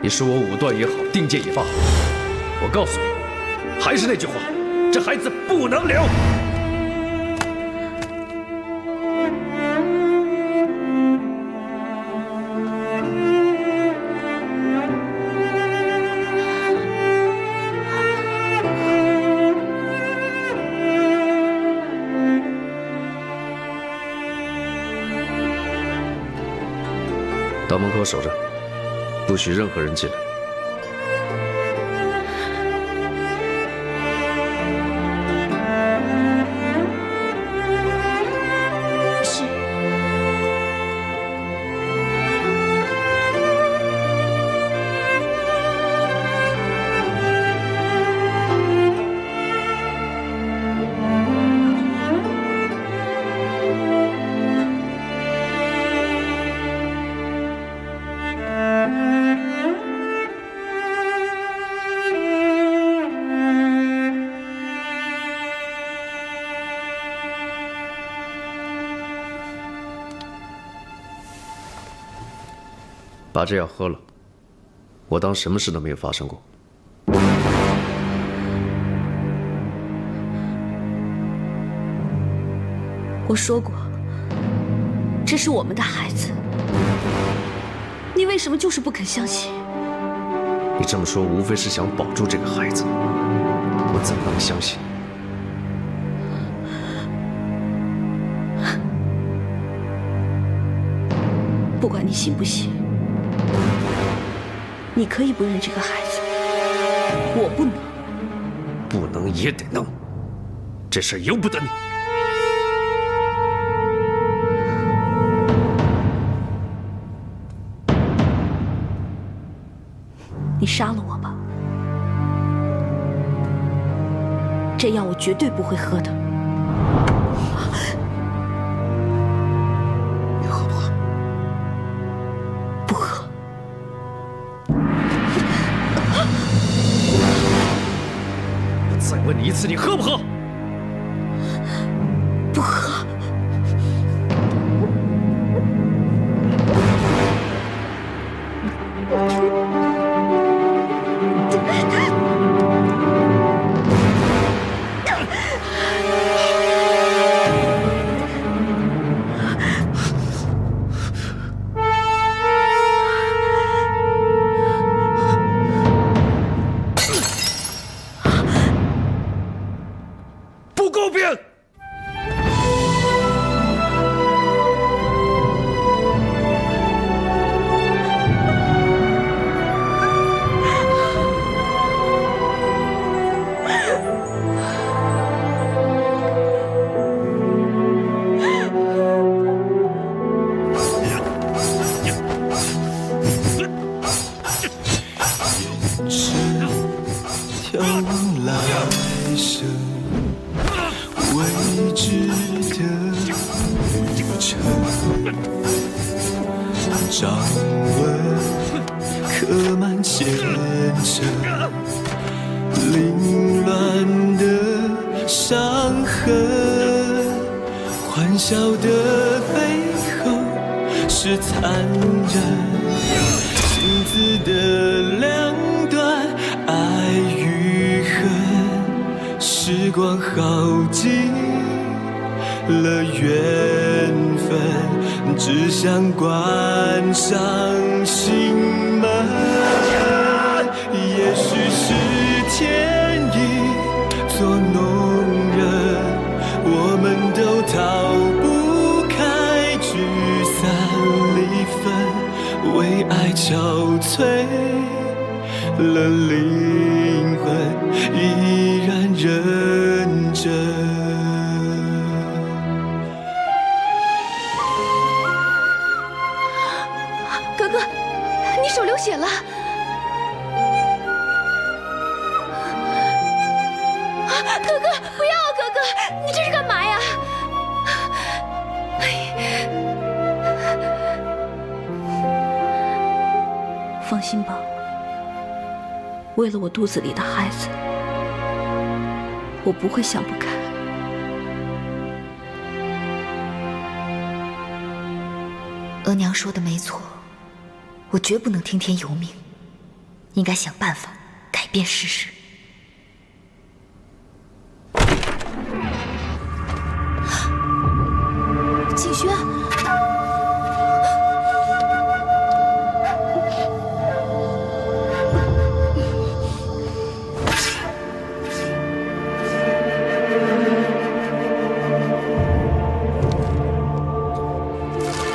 你说我武断也好，定界也罢，我告诉你，还是那句话，这孩子不能留。到门口守着，不许任何人进来。是。把这药喝了，我当什么事都没有发生过。我说过，这是我们的孩子，你为什么就是不肯相信？你这么说，无非是想保住这个孩子，我怎能相信？不管你信不信，你可以不认这个孩子，我不能。不能也得能，这事儿由不得你。你杀了我吧，这药我绝对不会喝的。你喝不喝？不喝。我再问你一次，你喝不喝？不喝。不公平！条来生未知的旅程，掌纹刻满前尘，凌乱的伤痕，欢笑的背后是残忍，镜子的两端，爱与恨，时光耗尽了缘分，只想关上心门。也许是天意作弄人，我们都逃不开聚散离分，为爱憔悴了灵魂，依然认真。哥哥，你手流血了。哥哥，不要！哥哥，你这是干嘛呀？放心吧，为了我肚子里的孩子，我不会想不开。额娘说的没错，我绝不能听天由命。应该想办法改变事实。景轩，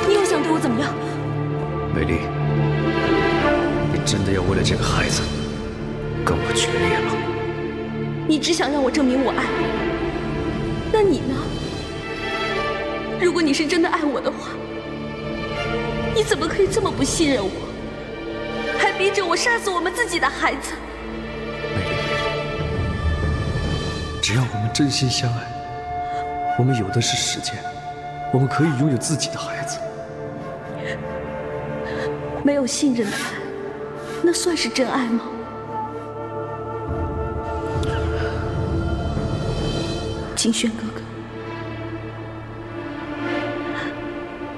你又想对我怎么样？美丽，你真的要为了这个孩子跟我决裂吗？你只想让我证明我爱，那你呢？如果你是真的爱我的话，你怎么可以这么不信任我，还逼着我杀死我们自己的孩子？美丽，只要我们真心相爱，我们有的是时间，我们可以拥有自己的孩子。没有信任的爱，那算是真爱吗？景轩哥哥，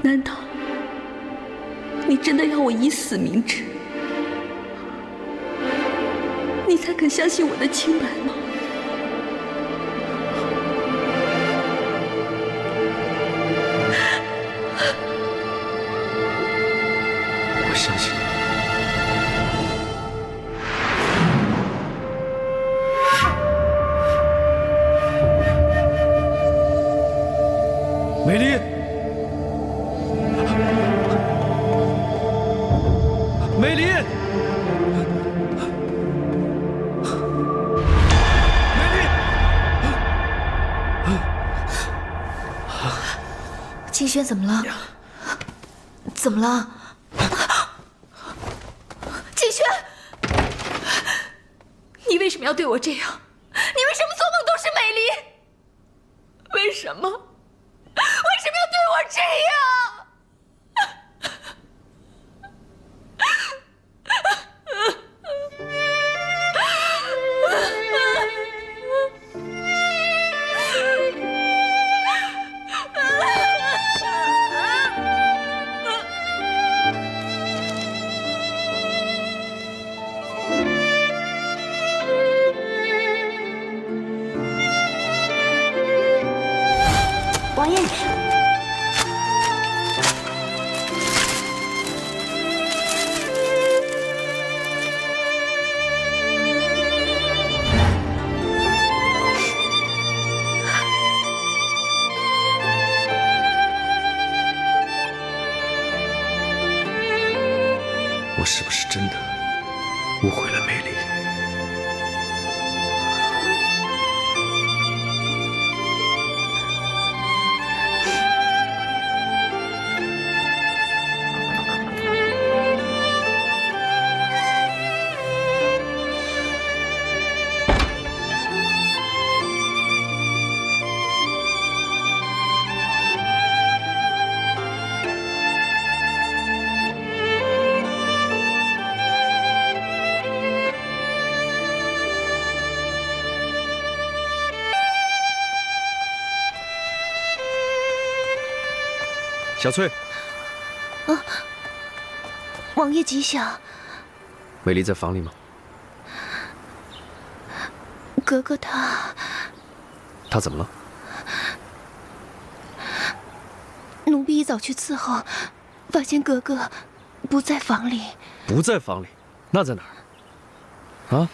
难道你真的要我以死明志，你才肯相信我的清白吗？我相信你。美丽，美丽，美丽，金轩怎么了？怎么了？金轩，你为什么要对我这样？你为什么做梦都是美丽？为什么？为什么要对我这样？王爷，我是不是真的误会了美丽？小翠，王爷吉祥。美丽在房里吗？格格她她怎么了？奴婢一早去伺候，发现格格不在房里。不在房里，那在哪儿？啊？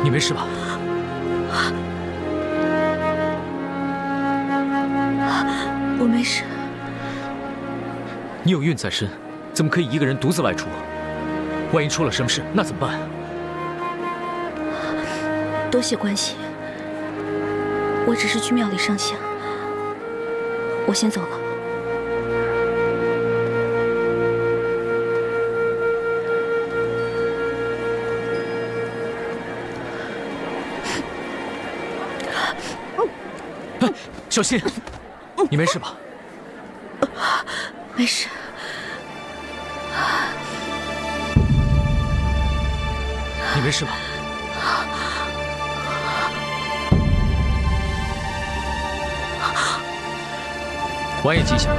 你没事吧？我没事。你有孕在身，怎么可以一个人独自外出？万一出了什么事，那怎么办？多谢关心，我只是去庙里上香，我先走了。小心，你没事吧？没事。你没事吧？晚宴吉祥。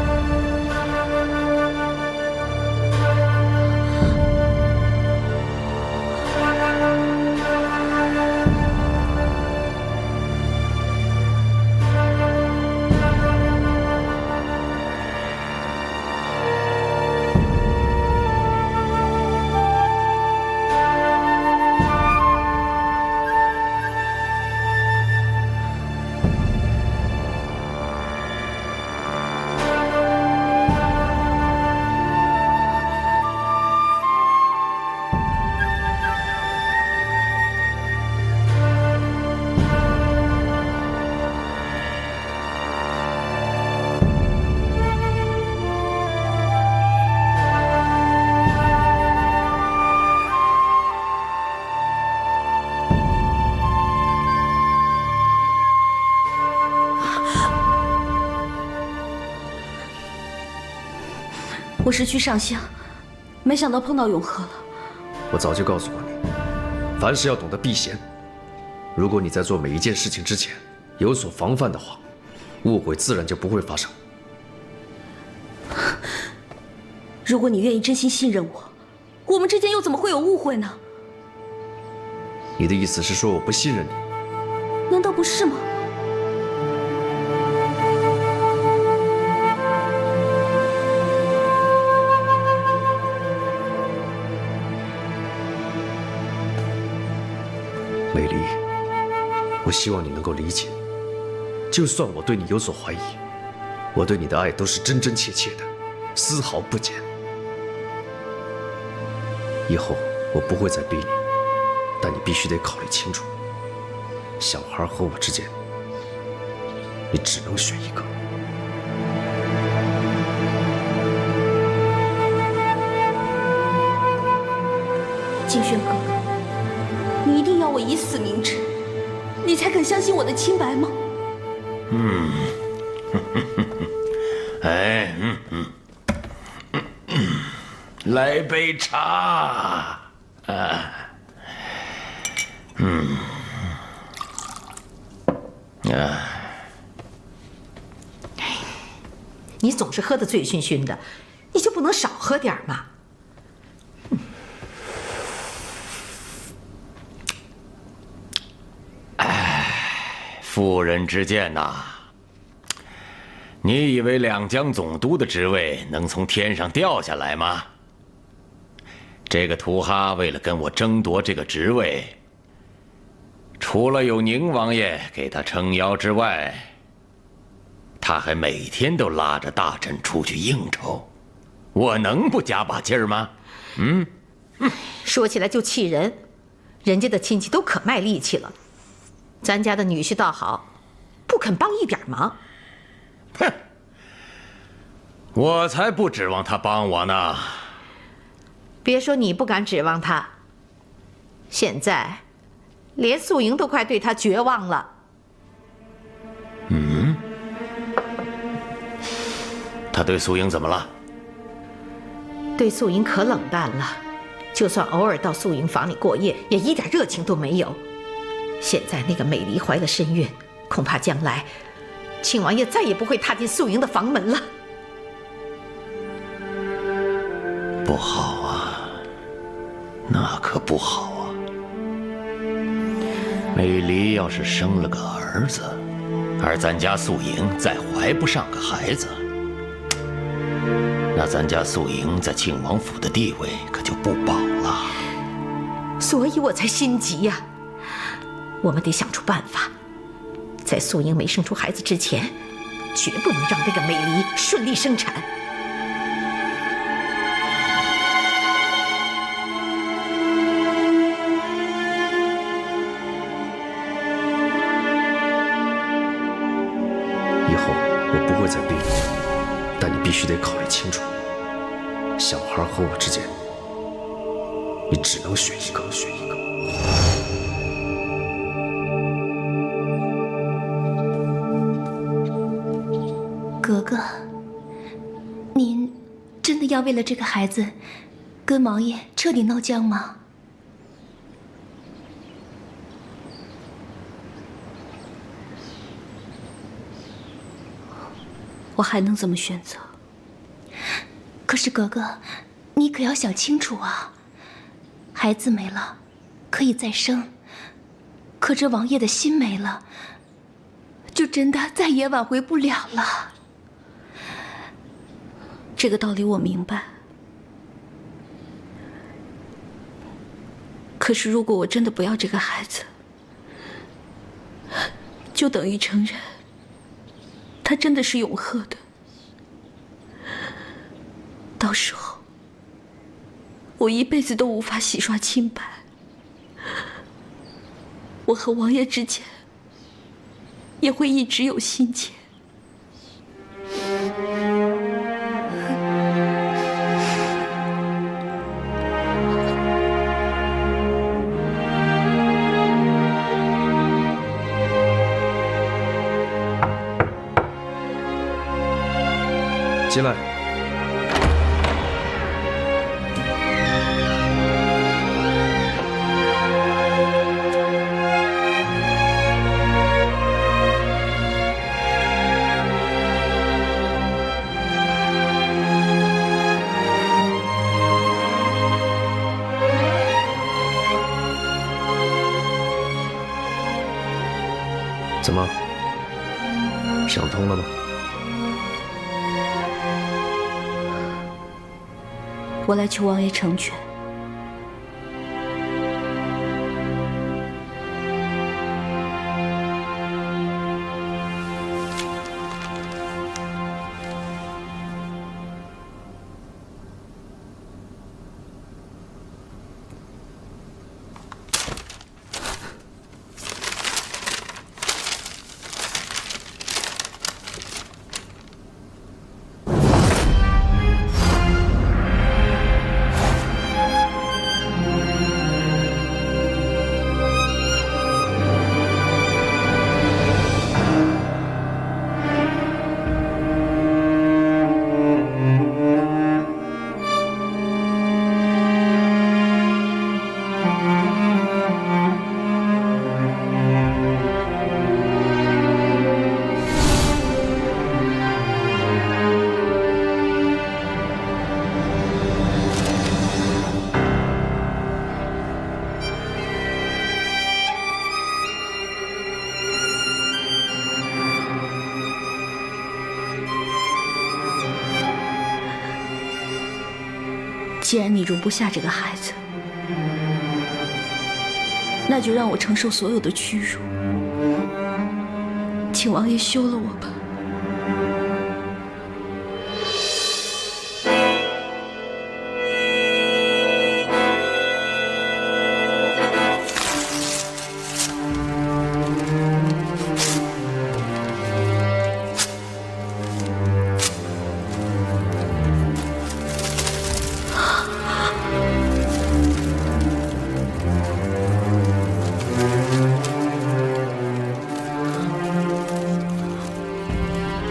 我是去上香，没想到碰到永和了。我早就告诉过你，凡事要懂得避嫌。如果你在做每一件事情之前有所防范的话，误会自然就不会发生。如果你愿意真心信任我，我们之间又怎么会有误会呢？你的意思是说我不信任你？难道不是吗？美离，我希望你能够理解，就算我对你有所怀疑，我对你的爱都是真真切切的，丝毫不减。以后我不会再逼你，但你必须得考虑清楚，小孩和我之间，你只能选一个。金轩哥哥，你一定要我以死明志，你才肯相信我的清白吗？哎，来杯茶。你总是喝得醉醺醺的，你就不能少喝点吗？妇人之见呐，你以为两江总督的职位能从天上掉下来吗？这个图哈为了跟我争夺这个职位，除了有宁王爷给他撑腰之外，他还每天都拉着大臣出去应酬，我能不加把劲儿吗？说起来就气人，人家的亲戚都可卖力气了，咱家的女婿倒好，不肯帮一点忙。哼，我才不指望他帮我呢。别说你不敢指望他，现在连素莹都快对他绝望了。他对素莹怎么了？对素莹可冷淡了，就算偶尔到素莹房里过夜，也一点热情都没有。现在那个美离怀了身孕，恐怕将来庆王爷再也不会踏进素莹的房门了。不好啊，那可不好啊。美离要是生了个儿子，而咱家素莹再怀不上个孩子，那咱家素莹在庆王府的地位可就不保了。所以我才心急呀。我们得想出办法，在素英没生出孩子之前，绝不能让那个美离顺利生产。以后我不会再逼你，但你必须得考虑清楚，小孩和我之间，你只能选一个，选一个。格格，您真的要为了这个孩子，跟王爷彻底闹僵吗？我还能怎么选择？可是格格，你可要想清楚啊！孩子没了，可以再生，可这王爷的心没了，就真的再也挽回不了了。这个道理我明白。可是如果我真的不要这个孩子，就等于承认他真的是永鹤的。到时候，我一辈子都无法洗刷清白。我和王爷之间也会一直有心结。进来。怎么，想通了吗？我来求王爷成全。既然你容不下这个孩子，那就让我承受所有的屈辱，请王爷休了我吧。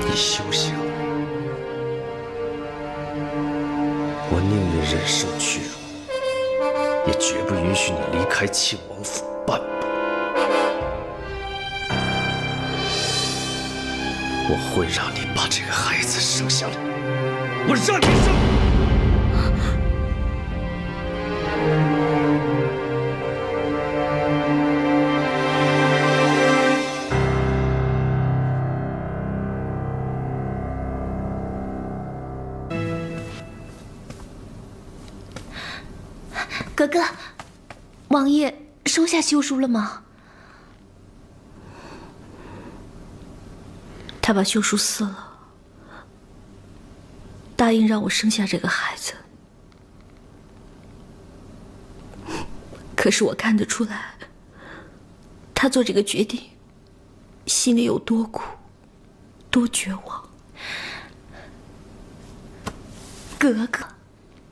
你休想！我宁愿忍受屈辱，也绝不允许你离开庆王府半步。我会让你把这个孩子生下来，我让你生！格格，王爷收下休书了吗？他把休书撕了，答应让我生下这个孩子。可是我看得出来，他做这个决定，心里有多苦，多绝望。格格，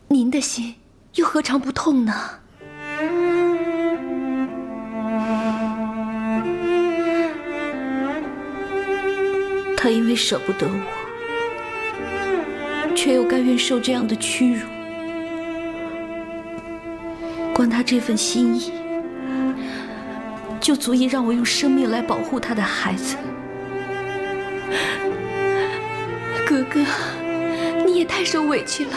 您的心又何尝不痛呢？他因为舍不得我，却又甘愿受这样的屈辱，光他这份心意，就足以让我用生命来保护他的孩子。格格，你也太受委屈了。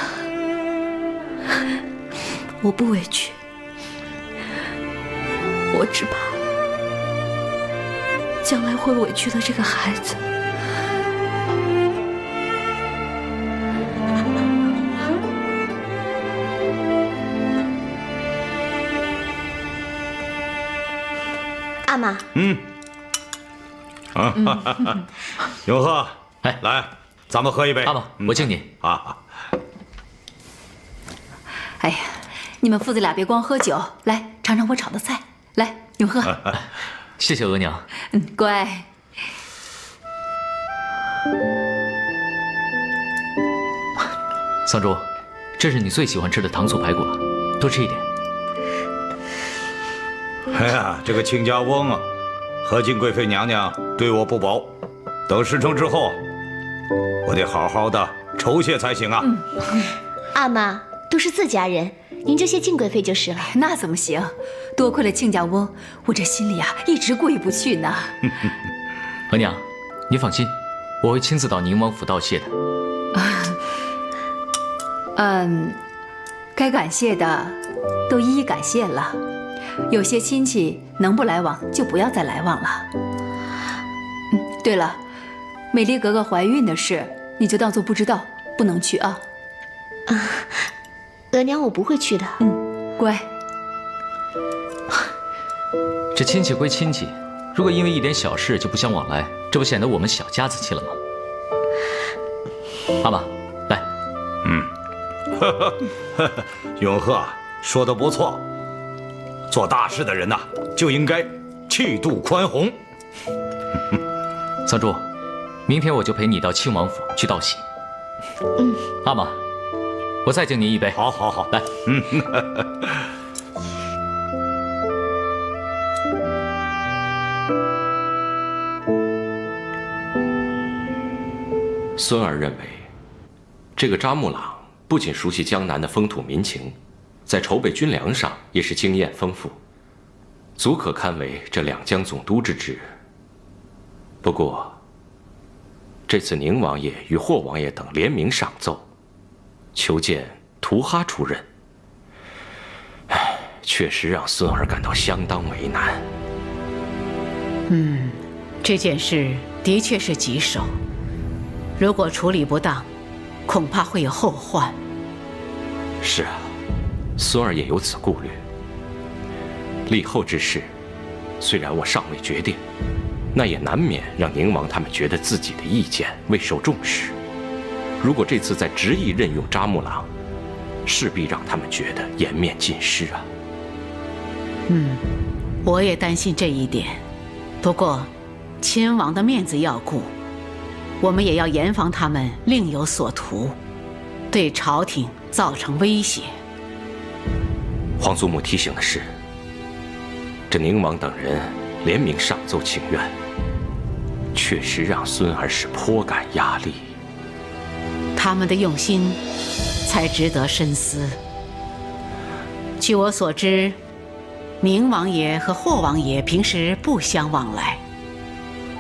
我不委屈，我只怕将来会委屈了这个孩子。阿玛，永鹤，哎，来，咱们喝一杯。阿玛，我敬你。啊，哎呀，你们父子俩别光喝酒，来尝尝我炒的菜。来，永鹤，谢谢额娘。乖。桑珠，这是你最喜欢吃的糖醋排骨了，多吃一点。哎呀，这个亲家翁啊，和敬贵妃娘娘对我不薄，等事成之后，我得好好的酬谢才行啊。阿玛，都是自家人，您就谢敬贵妃就是了。那怎么行？多亏了亲家翁，我这心里一直过意不去呢。额娘，你放心，我会亲自到宁王府道谢的。该感谢的都一一感谢了。有些亲戚能不来往就不要再来往了。对了，美丽格格怀孕的事，你就当做不知道，不能去啊。额娘，我不会去的。乖。这亲戚归亲戚，如果因为一点小事就不相往来，这不显得我们小家子气了吗？阿玛，来。永鹤说的不错，做大事的人呐，就应该气度宽宏。桑珠，明天我就陪你到亲王府去道喜。阿玛，我再敬您一杯。好，好，好，来。孙儿认为，这个扎木朗不仅熟悉江南的风土民情，在筹备军粮上也是经验丰富，足可堪为这两江总督之职。不过，这次宁王爷与霍王爷等联名上奏，求见图哈出任，确实让孙儿感到相当为难。这件事的确是棘手，如果处理不当，恐怕会有后患。是啊，孙儿也有此顾虑。立后之事，虽然我尚未决定，那也难免让宁王他们觉得自己的意见未受重视。如果这次再执意任用扎木朗，势必让他们觉得颜面尽失啊。我也担心这一点。不过，亲王的面子要顾，我们也要严防他们另有所图，对朝廷造成威胁。皇祖母提醒的是，这宁王等人联名上奏请愿，确实让孙儿是颇感压力。他们的用心才值得深思。据我所知，宁王爷和霍王爷平时不相往来，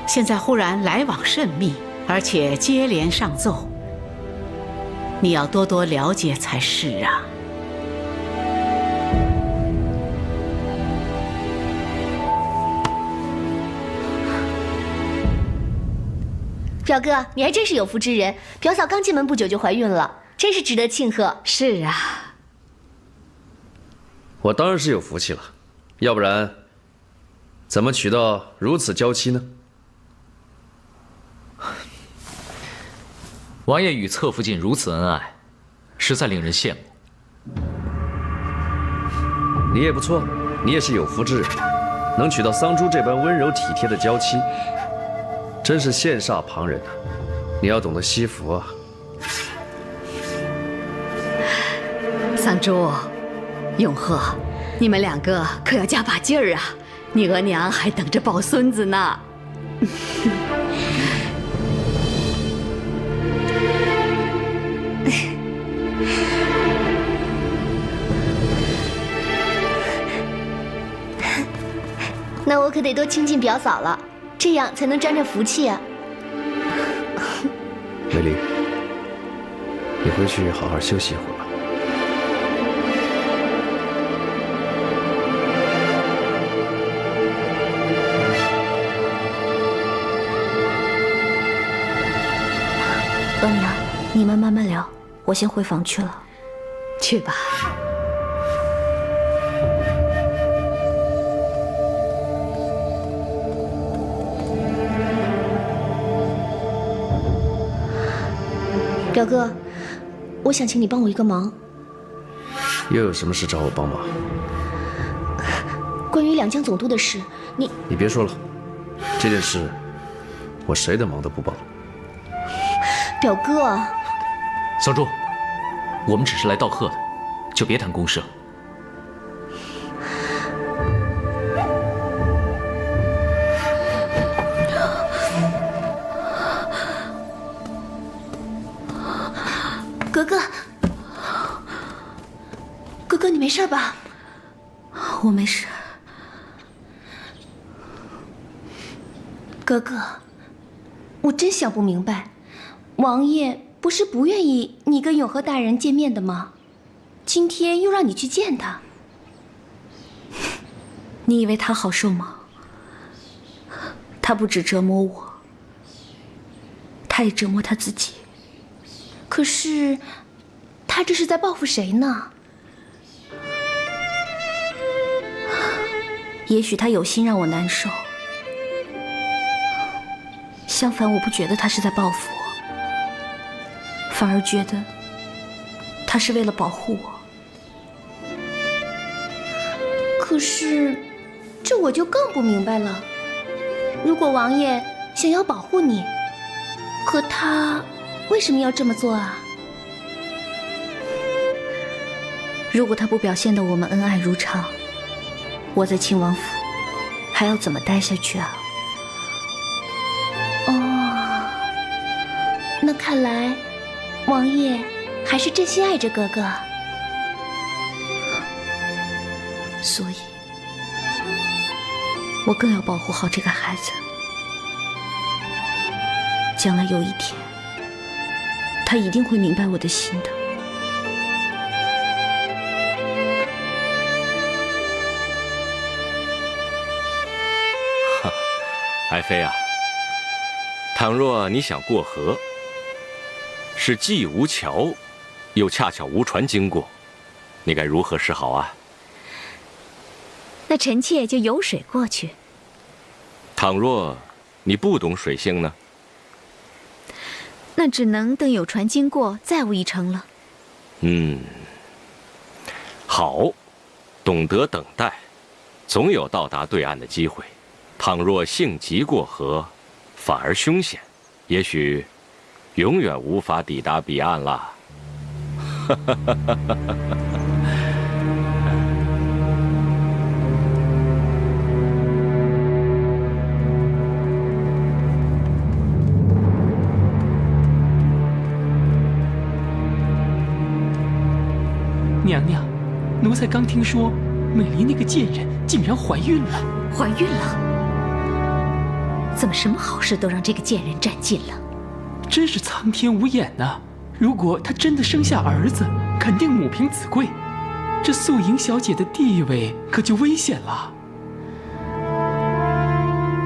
现在忽然来往甚密，而且接连上奏，你要多多了解才是啊。表哥，你还真是有福之人，表嫂刚进门不久就怀孕了，真是值得庆贺。是啊，我当然是有福气了，要不然怎么娶到如此娇妻呢？王爷与侧福晋如此恩爱，实在令人羡慕。你也不错，你也是有福之人，能娶到桑珠这般温柔体贴的娇妻，真是羡煞旁人啊！你要懂得惜福啊。桑珠、永和，你们两个可要加把劲儿啊！你额娘还等着抱孙子呢。那我可得多亲近表嫂了，这样才能沾着福气啊。美丽，你回去好好休息一会儿吧。额娘，你们慢慢聊，我先回房去了。去吧。表哥，我想请你帮我一个忙。又有什么事找我帮忙？关于两江总督的事，你别说了，这件事我谁的忙都不帮。表哥，桑珠，我们只是来道贺的，就别谈公事了。格格，格格，你没事吧？我没事。格格，我真想不明白，王爷不是不愿意你跟永和大人见面的吗？今天又让你去见他，你以为他好受吗？他不止折磨我，他也折磨他自己。可是，他这是在报复谁呢？也许他有心让我难受，相反，我不觉得他是在报复我，反而觉得他是为了保护我。可是，这我就更不明白了。如果王爷想要保护你，可他为什么要这么做啊？如果他不表现得我们恩爱如常，我在亲王府还要怎么待下去啊？哦，那看来王爷还是真心爱着格格，所以我更要保护好这个孩子。将来有一天，他一定会明白我的心的。爱妃啊，倘若你想过河，是既无桥，又恰巧无船经过，你该如何是好啊？那臣妾就游水过去。倘若你不懂水性呢？那只能等有船经过，再无一程了。好，懂得等待，总有到达对岸的机会。倘若性急过河，反而凶险，也许永远无法抵达彼岸了。娘娘，奴才刚听说美离那个贱人竟然怀孕了。怀孕了？怎么什么好事都让这个贱人占尽了？真是苍天无眼呐！如果她真的生下儿子，肯定母凭子贵，这素莹小姐的地位可就危险了。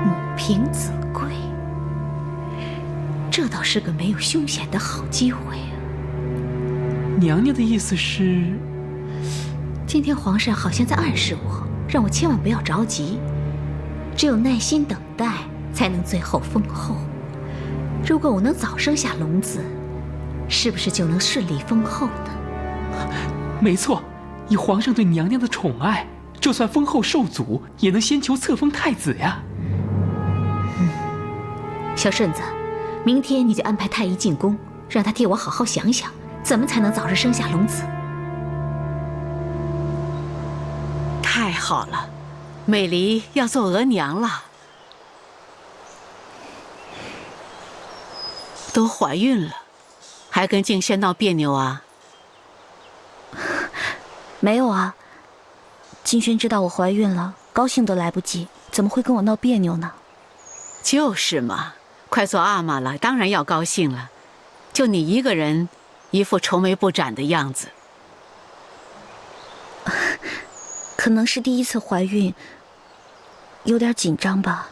母凭子贵，这倒是个没有凶险的好机会啊！娘娘的意思是，今天皇上好像在暗示我，让我千万不要着急，只有耐心等待，才能最后丰厚。如果我能早生下龙子，是不是就能顺利封后呢？没错，以皇上对娘娘的宠爱，就算封后受阻，也能先求册封太子呀。小顺子，明天你就安排太医进宫，让他替我好好想想，怎么才能早日生下龙子。太好了，美离要做额娘了，都怀孕了，还跟静轩闹别扭啊？没有啊，金轩知道我怀孕了，高兴都来不及，怎么会跟我闹别扭呢？就是嘛，快做阿玛了，当然要高兴了。就你一个人，一副愁眉不展的样子。可能是第一次怀孕，有点紧张吧。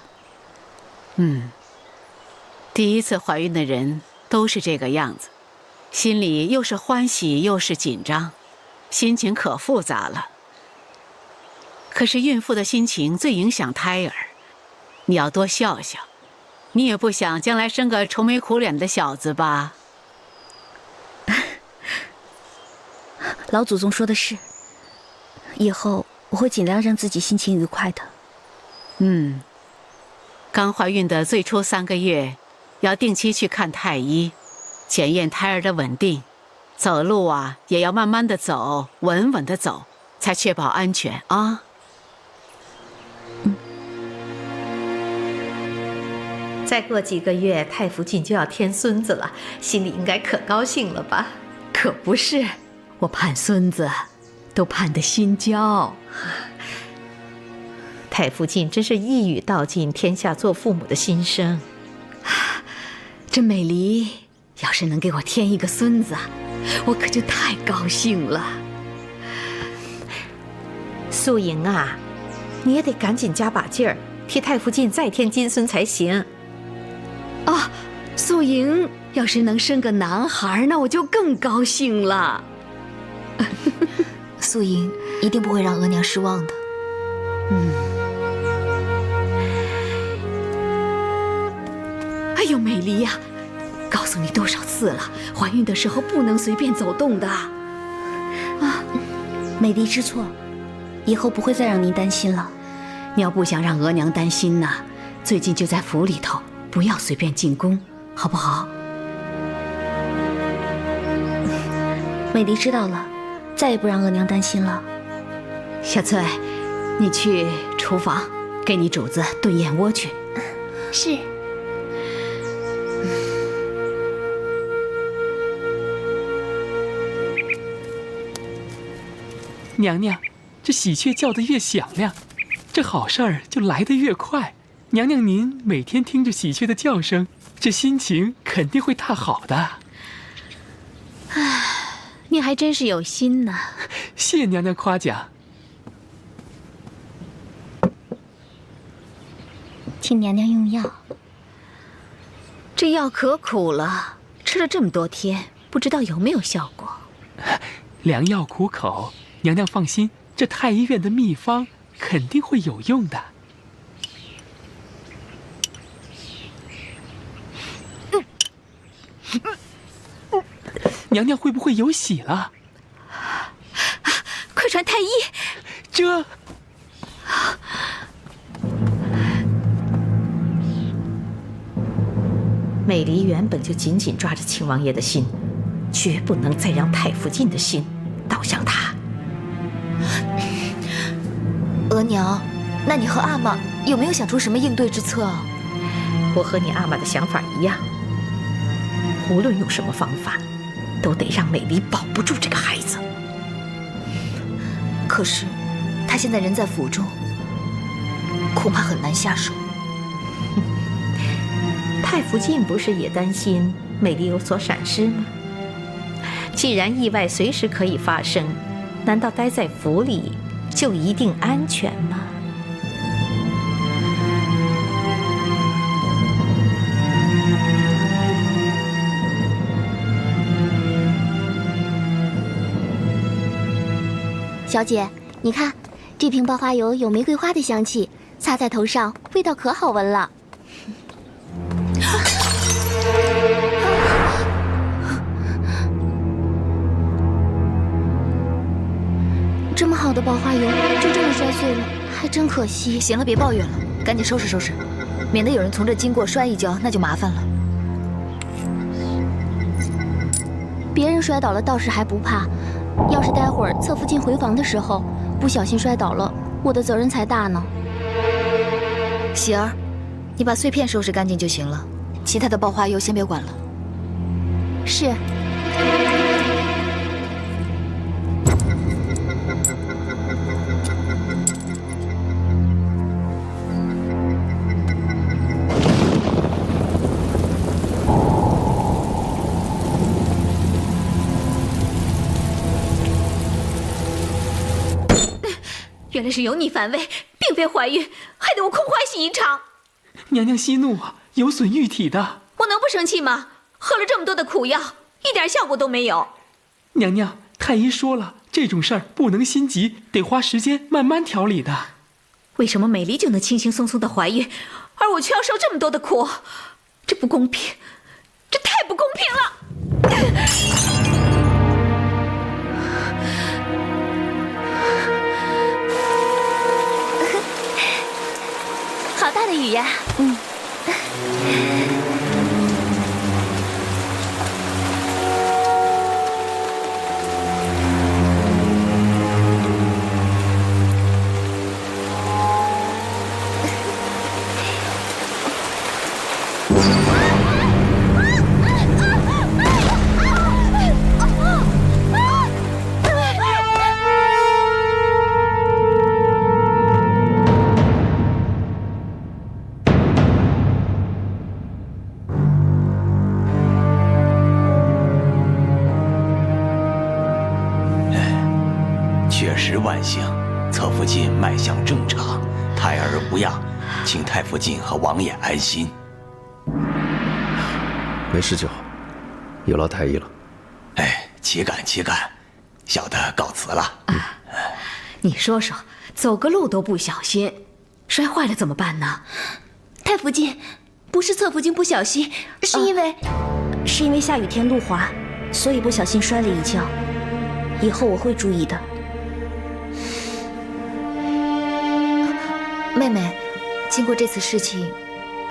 第一次怀孕的人都是这个样子，心里又是欢喜又是紧张，心情可复杂了。可是孕妇的心情最影响胎儿，你要多笑笑。你也不想将来生个愁眉苦脸的小子吧？老祖宗说的是，以后我会尽量让自己心情愉快的。刚怀孕的最初3个月，要定期去看太医，检验胎儿的稳定。走路啊，也要慢慢的走，稳稳的走，才确保安全啊。再过几个月，太福晋就要添孙子了，心里应该可高兴了吧？可不是，我盼孙子，都盼得心焦。太福晋真是一语道尽天下做父母的心声。这美离要是能给我添一个孙子，我可就太高兴了。素莹啊，你也得赶紧加把劲儿，替太福晋再添金孙才行。啊，素莹要是能生个男孩，那我就更高兴了。素莹一定不会让额娘失望的。哎呦，美离呀，告诉你多少次了，怀孕的时候不能随便走动的。美离知错，以后不会再让您担心了。你要不想让额娘担心呢，最近就在府里头，不要随便进宫，好不好？美离知道了，再也不让额娘担心了。小翠，你去厨房给你主子炖燕窝去。是。娘娘，这喜鹊叫得越响亮，这好事儿就来得越快。娘娘您每天听着喜鹊的叫声，这心情肯定会大好的。你还真是有心呢。谢娘娘夸奖。请娘娘用药。这药可苦了，吃了这么多天，不知道有没有效果。良药苦口，娘娘放心，这太医院的秘方肯定会有用的。娘娘会不会有喜了？快传太医！这。美离原本就紧紧抓着亲王爷的心，绝不能再让太福晋的心倒向他。额娘，那你和阿玛有没有想出什么应对之策啊？我和你阿玛的想法一样，无论用什么方法，都得让美离保不住这个孩子。可是，他现在人在府中，恐怕很难下手。太福晋不是也担心美离有所闪失吗？既然意外随时可以发生，难道待在府里就一定安全吗？小姐，你看，这瓶爆花油有玫瑰花的香气，擦在头上味道可好闻了。的爆花油就这么摔碎了，还真可惜。行了，别抱怨了，赶紧收拾收拾，免得有人从这经过摔一跤，那就麻烦了。别人摔倒了倒是还不怕，要是待会儿侧福晋回房的时候不小心摔倒了，我的责任才大呢。喜儿，你把碎片收拾干净就行了，其他的爆花油先别管了。是。原来是有你反胃，并非怀孕，害得我空欢喜一场。娘娘息怒啊，有损玉体的。我能不生气吗？喝了这么多的苦药，一点效果都没有。娘娘，太医说了，这种事儿不能心急，得花时间慢慢调理的。为什么美丽就能轻轻松松的怀孕，而我却要受这么多的苦？这不公平，这太不公平了！好大的雨呀！万幸，侧福晋脉象正常，胎儿无恙，请太福晋和王爷安心。没事就好，有劳太医了。哎，岂敢岂敢，小的告辞了。你说说，走个路都不小心，摔坏了怎么办呢？太福晋，不是侧福晋不小心，是因为下雨天路滑，所以不小心摔了一跤。以后我会注意的。妹妹，经过这次事情，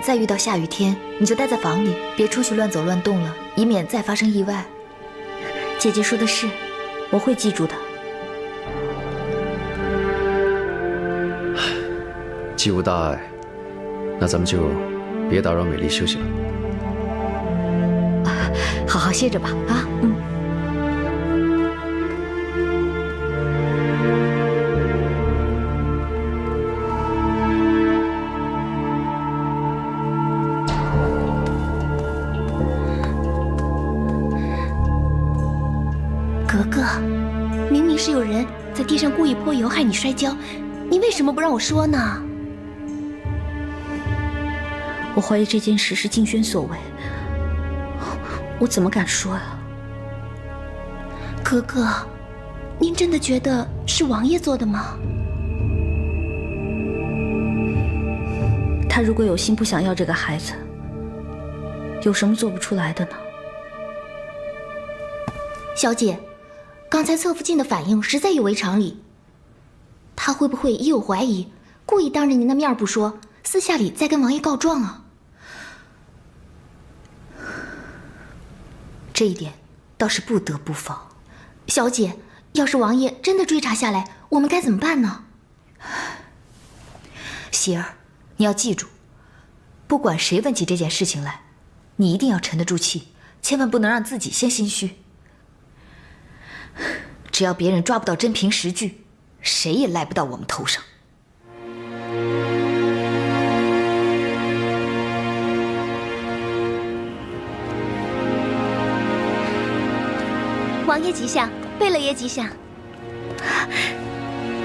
再遇到下雨天，你就待在房里，别出去乱走乱动了，以免再发生意外。姐姐说的是，我会记住的。既无大碍，那咱们就别打扰美丽休息了。好好歇着吧，啊，格格，明明是有人在地上故意泼油害你摔跤，你为什么不让我说呢？我怀疑这件事是静轩所为，我怎么敢说呀？格格，您真的觉得是王爷做的吗？他如果有心不想要这个孩子，有什么做不出来的呢？小姐，刚才侧福晋的反应实在有违常理。他会不会也有怀疑，故意当着您的面不说，私下里再跟王爷告状啊？这一点倒是不得不否。小姐，要是王爷真的追查下来，我们该怎么办呢？喜儿，你要记住，不管谁问起这件事情来，你一定要沉得住气，千万不能让自己先心虚。只要别人抓不到真凭实据，谁也赖不到我们头上。王爷吉祥，贝勒爷吉祥。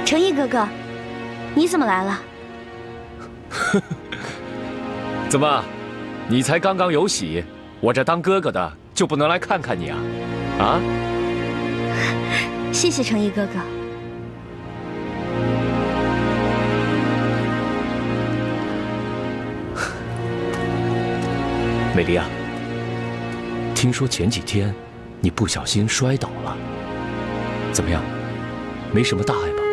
诚意哥哥，你怎么来了？怎么，你才刚刚有喜，我这当哥哥的就不能来看看你啊？啊？谢谢诚意哥哥。美丽啊，听说前几天你不小心摔倒了，怎么样？没什么大碍吧？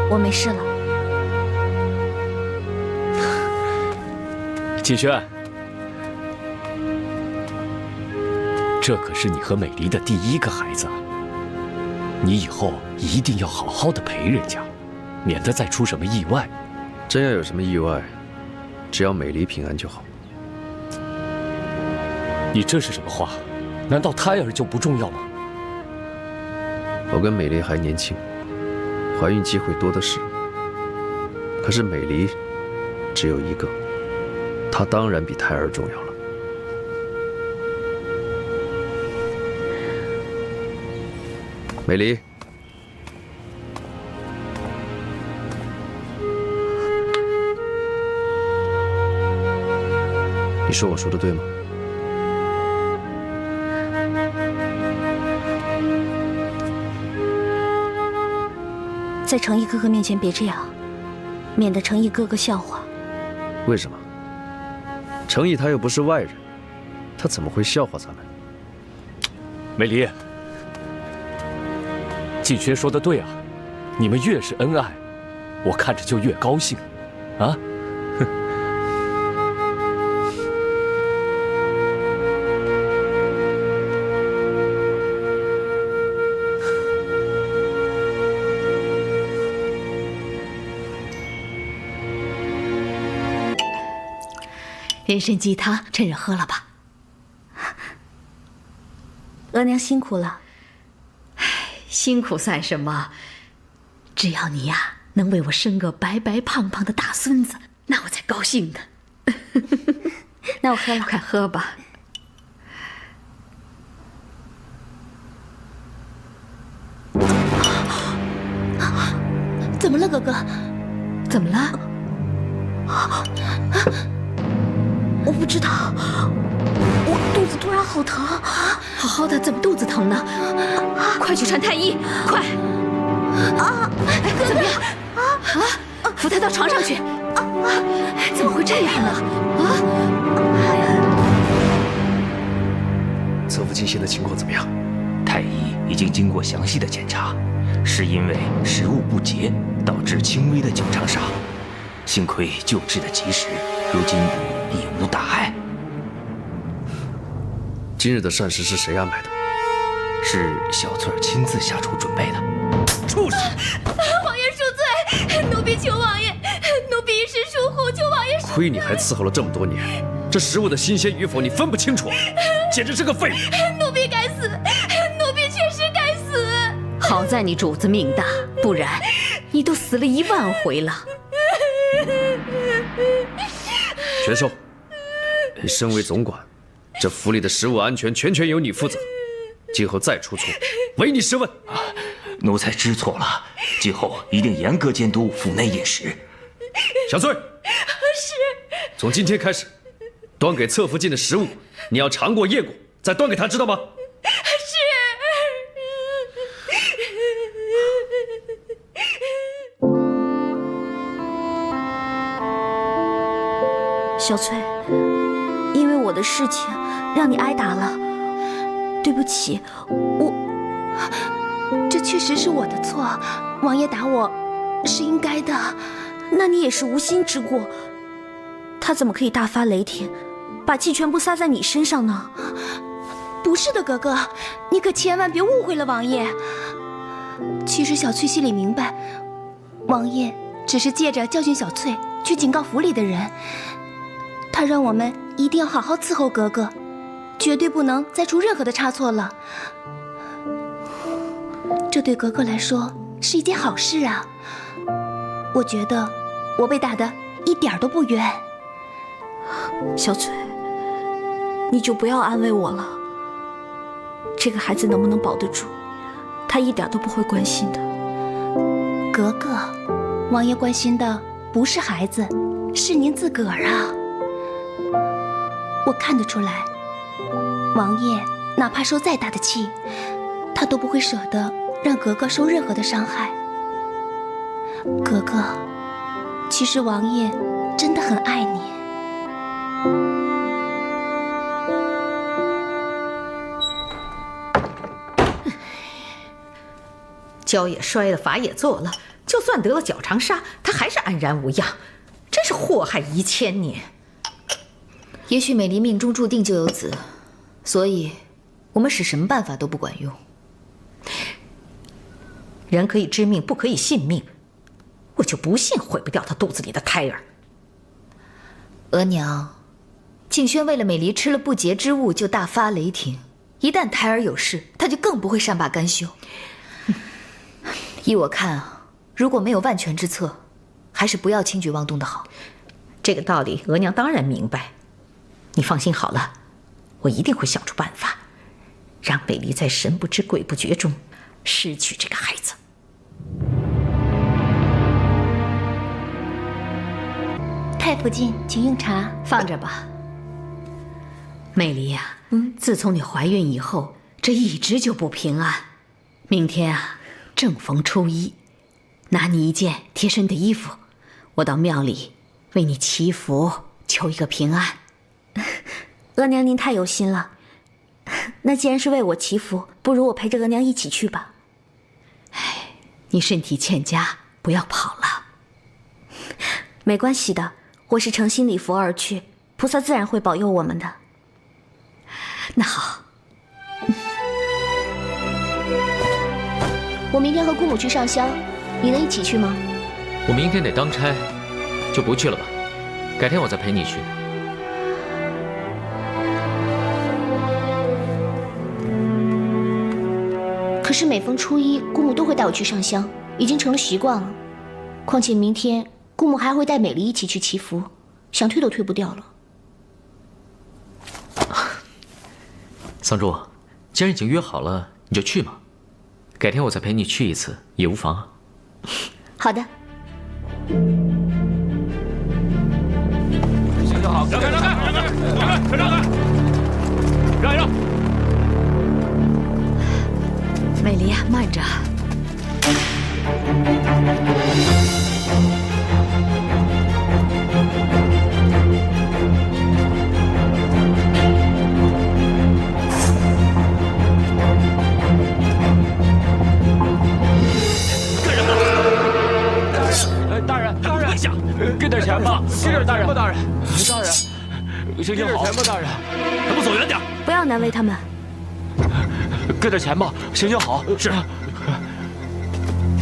我没事了。季轩，这可是你和美离的第一个孩子，你以后一定要好好的陪人家，免得再出什么意外。真要有什么意外，只要美离平安就好。你这是什么话？难道胎儿就不重要吗？我跟美离还年轻，怀孕机会多的是。可是美离只有一个，她当然比胎儿重要了。美离，你说我说的对吗？在成毅哥哥面前别这样，免得成毅哥哥笑话。为什么？成毅他又不是外人，他怎么会笑话咱们？美离，季轩说的对啊，你们越是恩爱，我看着就越高兴，啊？人参鸡汤，趁热喝了吧。额娘辛苦了。辛苦算什么？只要你呀能为我生个白白胖胖的大孙子，那我才高兴呢。那我喝了，快喝吧。怎么了，哥哥？怎么了？我不知道，我肚子突然好疼。好好的，怎么肚子疼呢？快去传太医，快！啊，怎么样？扶他到床上去。怎么会这样呢？侧福晋现在情况怎么样？太医已经经过详细的检查，是因为食物不洁导致轻微的酒肠杀，幸亏救治的及时，如今已无大碍。今日的膳食是谁安排的？是小翠儿亲自下厨准备的。畜生！王爷恕罪，奴婢求王爷，奴婢一时疏忽，求王爷恕罪。亏你还伺候了这么多年，这食物的新鲜与否你分不清楚，简直是个废物！奴婢该死，奴婢确实该死。好在你主子命大，不然你都死了1万回了。全寿，你身为总管，这府里的食物安全全由你负责，今后再出错，唯你是问。奴才知错了，今后一定严格监督府内饮食。小翠，是。从今天开始，端给侧福晋的食物，你要尝过、验过，再端给他，知道吗？是。小翠，因为我的事情让你挨打了，对不起，这确实是我的错，王爷打我是应该的，那你也是无心之过，他怎么可以大发雷霆，把气全部撒在你身上呢？不是的，哥哥，你可千万别误会了王爷。其实小翠心里明白，王爷只是借着教训小翠去警告府里的人，他让我们一定要好好伺候格格，绝对不能再出任何的差错了。这对格格来说是一件好事啊！我觉得我被打得一点都不冤。小翠，你就不要安慰我了。这个孩子能不能保得住，他一点都不会关心的。格格，王爷关心的不是孩子，是您自个儿啊。我看得出来，王爷哪怕受再大的气，他都不会舍得让格格受任何的伤害。格格，其实王爷真的很爱你。跤也摔了，法也做了，就算得了脚长沙，他还是安然无恙，真是祸害1000年。也许美离命中注定就有子，所以我们使什么办法都不管用。人可以知命，不可以信命。我就不信毁不掉他肚子里的胎儿。额娘，静轩为了美离吃了不洁之物，就大发雷霆。一旦胎儿有事，他就更不会善罢甘休。依我看啊，如果没有万全之策，还是不要轻举妄动的好。这个道理，额娘当然明白。你放心好了，我一定会想出办法，让美离在神不知鬼不觉中失去这个孩子。太傅进，请用茶。放着吧。美离呀，自从你怀孕以后，这一直就不平安。明天啊，正逢初一，拿你一件贴身的衣服，我到庙里为你祈福，求一个平安。额娘您太有心了。那既然是为我祈福，不如我陪着额娘一起去吧。你身体欠佳，不要跑了。没关系的，我是诚心礼佛而去，菩萨自然会保佑我们的。那好。我明天和姑母去上香，你能一起去吗？我明天得当差，就不去了吧。改天我再陪你去。可是每逢初一，姑母都会带我去上香，已经成了习惯了。况且明天姑母还会带美离一起去祈福，想推都推不掉了。桑珠，既然已经约好了，你就去嘛。改天我再陪你去一次也无妨啊。好的。行就好，让开，让开，让开，让开，让开，让一让。美离啊，慢着。大人，跪下，给点钱吧，给点大人，大人，大人，行行好，给点钱吧，大人，还不走远点？不要难为他们。给点钱吧，行行好，是。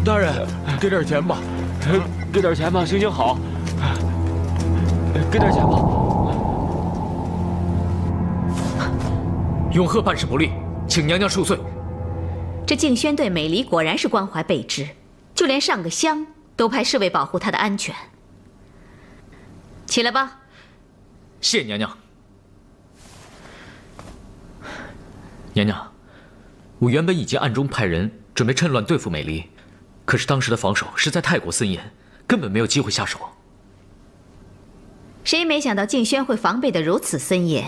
大人，给点钱吧，给点钱吧，行行好，给点钱吧。永鹤办事不力，请娘娘恕罪。这静轩对美离果然是关怀备至，就连上个香都派侍卫保护她的安全。起来吧。谢娘娘。娘娘，我原本已经暗中派人准备趁乱对付美离，可是当时的防守实在太过森严，根本没有机会下手。谁没想到静轩会防备得如此森严？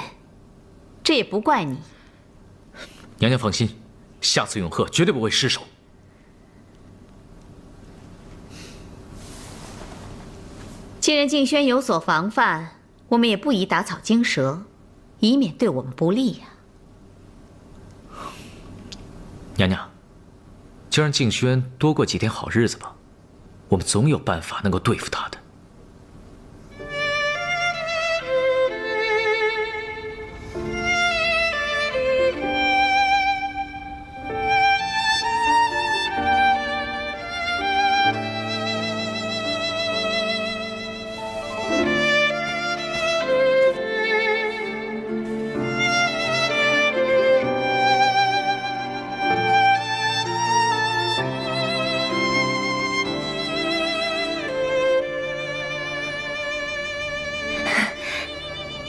这也不怪你。娘娘放心，下次永鹤绝对不会失手。既然静轩有所防范，我们也不宜打草惊蛇，以免对我们不利呀。娘娘，就让静轩多过几天好日子吧，我们总有办法能够对付他的。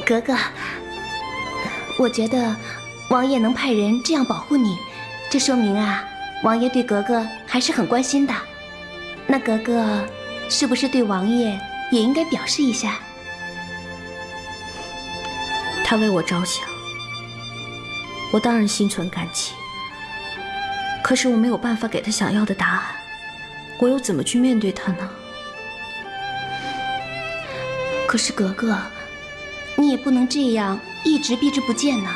格格，我觉得王爷能派人这样保护你，这说明啊，王爷对格格还是很关心的。那格格是不是对王爷也应该表示一下？他为我着想，我当然心存感激。可是我没有办法给他想要的答案，我又怎么去面对他呢？可是格格，你也不能这样一直避之不见呢。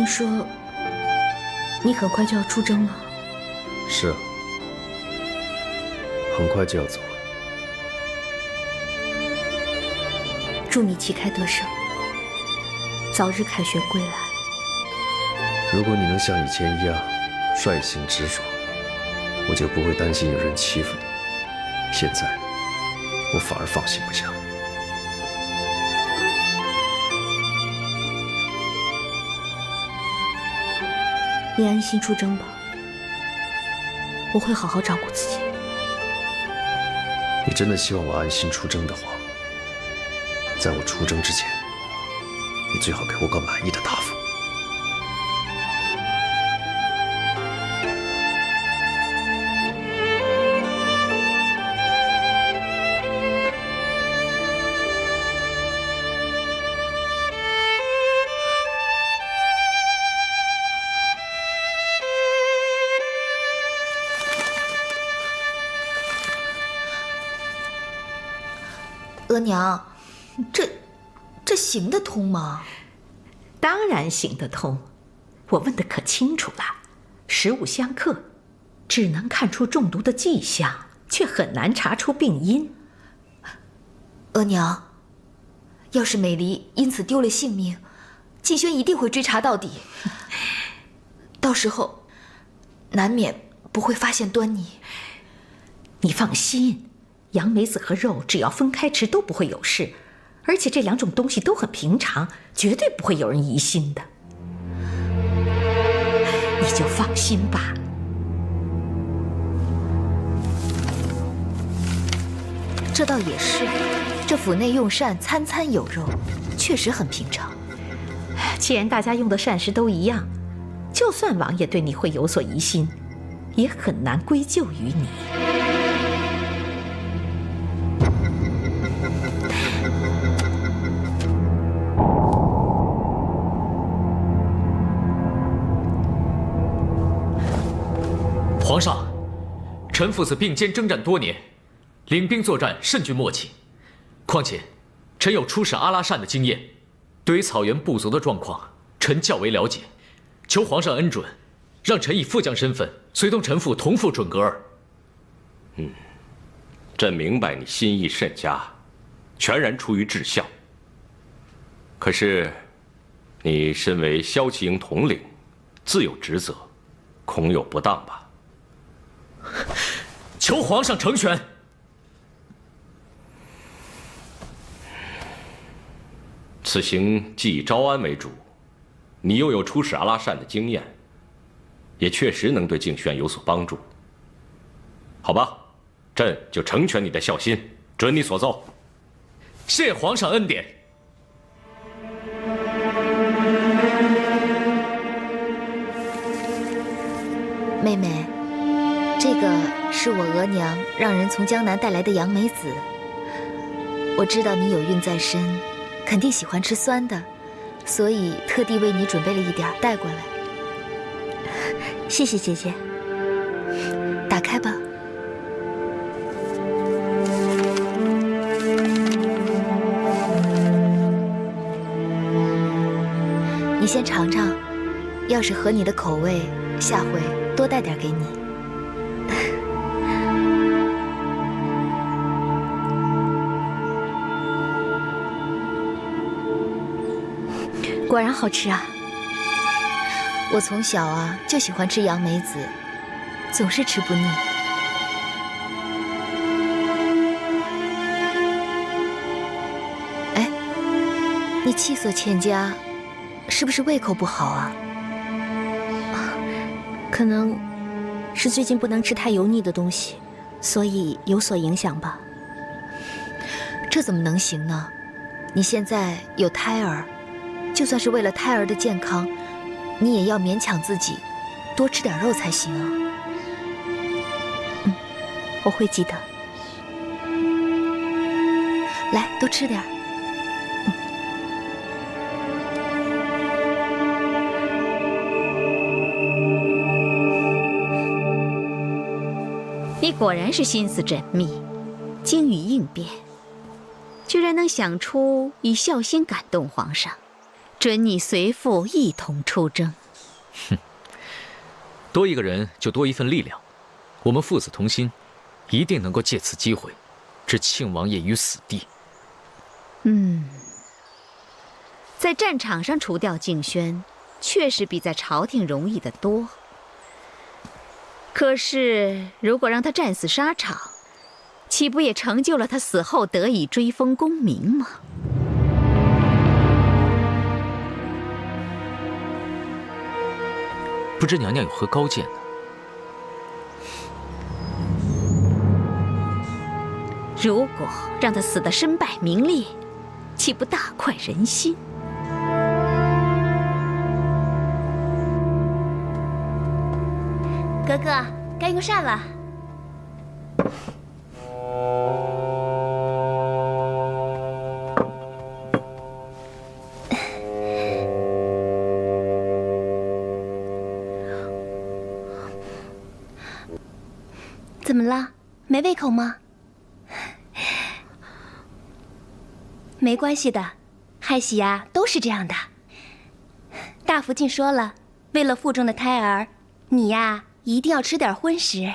说你很快就要出征了。是啊，很快就要走了。祝你旗开得胜，早日凯旋归来。如果你能像以前一样率性直爽，我就不会担心有人欺负你。现在，我反而放心不下。你安心出征吧，我会好好照顾自己。你真的希望我安心出征的话，在我出征之前，你最好给我个满意的答复。额娘，这行得通吗？当然行得通，我问的可清楚了。食物相克，只能看出中毒的迹象，却很难查出病因。额娘，要是美离因此丢了性命，静轩一定会追查到底。到时候，难免不会发现端倪。你放心。杨梅子和肉只要分开吃都不会有事，而且这2种东西都很平常，绝对不会有人疑心的。你就放心吧。这倒也是，这府内用膳餐餐有肉，确实很平常。既然大家用的膳食都一样，就算王爷对你会有所疑心，也很难归咎于你。皇上，臣父子并肩征战多年，领兵作战甚具默契。况且，臣有出使阿拉善的经验，对于草原部族的状况，臣较为了解。求皇上恩准，让臣以副将身份随同臣父同赴准噶尔。朕明白你心意甚佳，全然出于至孝。可是，你身为骁骑营统领，自有职责，恐有不当吧？求皇上成全。此行既以招安为主，你又有出使阿拉善的经验，也确实能对静轩有所帮助。好吧，朕就成全你的孝心，准你所奏。谢皇上恩典。妹妹，这个是我额娘让人从江南带来的杨梅子。我知道你有孕在身，肯定喜欢吃酸的，所以特地为你准备了一点带过来。谢谢姐姐。打开吧。你先尝尝，要是合你的口味，下回多带点给你。果然好吃啊！我从小啊就喜欢吃杨梅子，总是吃不腻。哎，你气色欠佳，是不是胃口不好啊？可能是最近不能吃太油腻的东西，所以有所影响吧。这怎么能行呢？你现在有胎儿，就算是为了胎儿的健康，你也要勉强自己多吃点肉才行啊。我会记得。来，多吃点。你果然是心思缜密，精于应变，居然能想出以孝心感动皇上，准你随父一同出征。多一个人就多一份力量，我们父子同心，一定能够借此机会，置庆王爷于死地。在战场上除掉敬轩，确实比在朝廷容易得多。可是，如果让他战死沙场，岂不也成就了他死后得以追封功名吗？不知娘娘有何高见呢？如果让他死得身败名裂，岂不大快人心？哥哥，该用膳了。怎么了？没胃口吗？没关系的，害喜呀都是这样的。大福晋说了，为了腹中的胎儿，你呀一定要吃点荤食。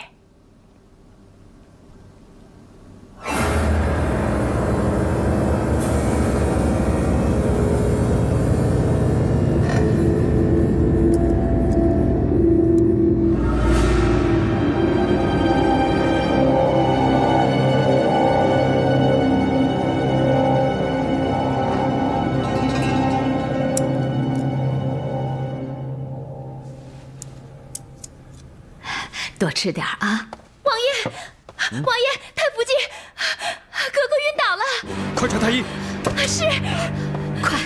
多吃点啊！王爷，王爷，太福晋，哥哥晕倒了，快传太医。是，快！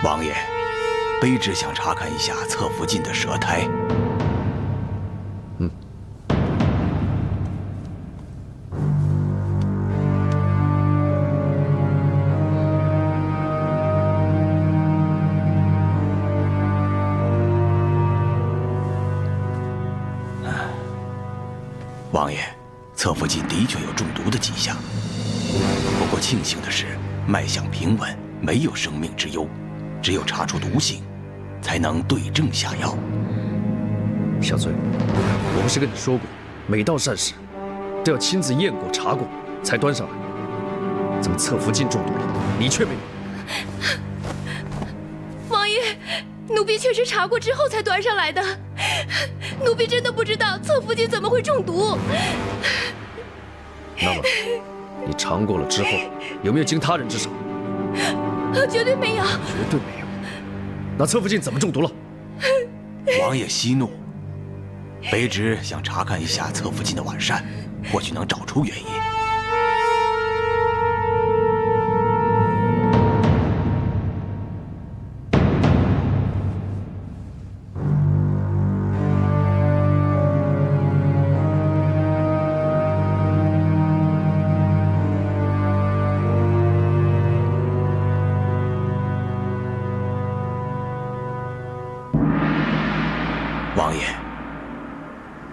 王爷，卑职想查看一下侧福晋的舌苔。王爷，侧福晋的确有中毒的迹象，不过庆幸的是，脉象平稳，没有生命之忧。只有查出毒性，才能对症下药。小翠，我不是跟你说过，每道膳食都要亲自验过、查过才端上来。怎么侧福晋中毒了，你却没有？王爷，奴婢确实查过之后才端上来的。奴婢真的不知道侧福晋怎么会中毒。那么，你尝过了之后，有没有经他人之手？绝对没有，绝对没有。那侧福晋怎么中毒了？王爷息怒，卑职想查看一下侧福晋的晚膳，或许能找出原因。王爷，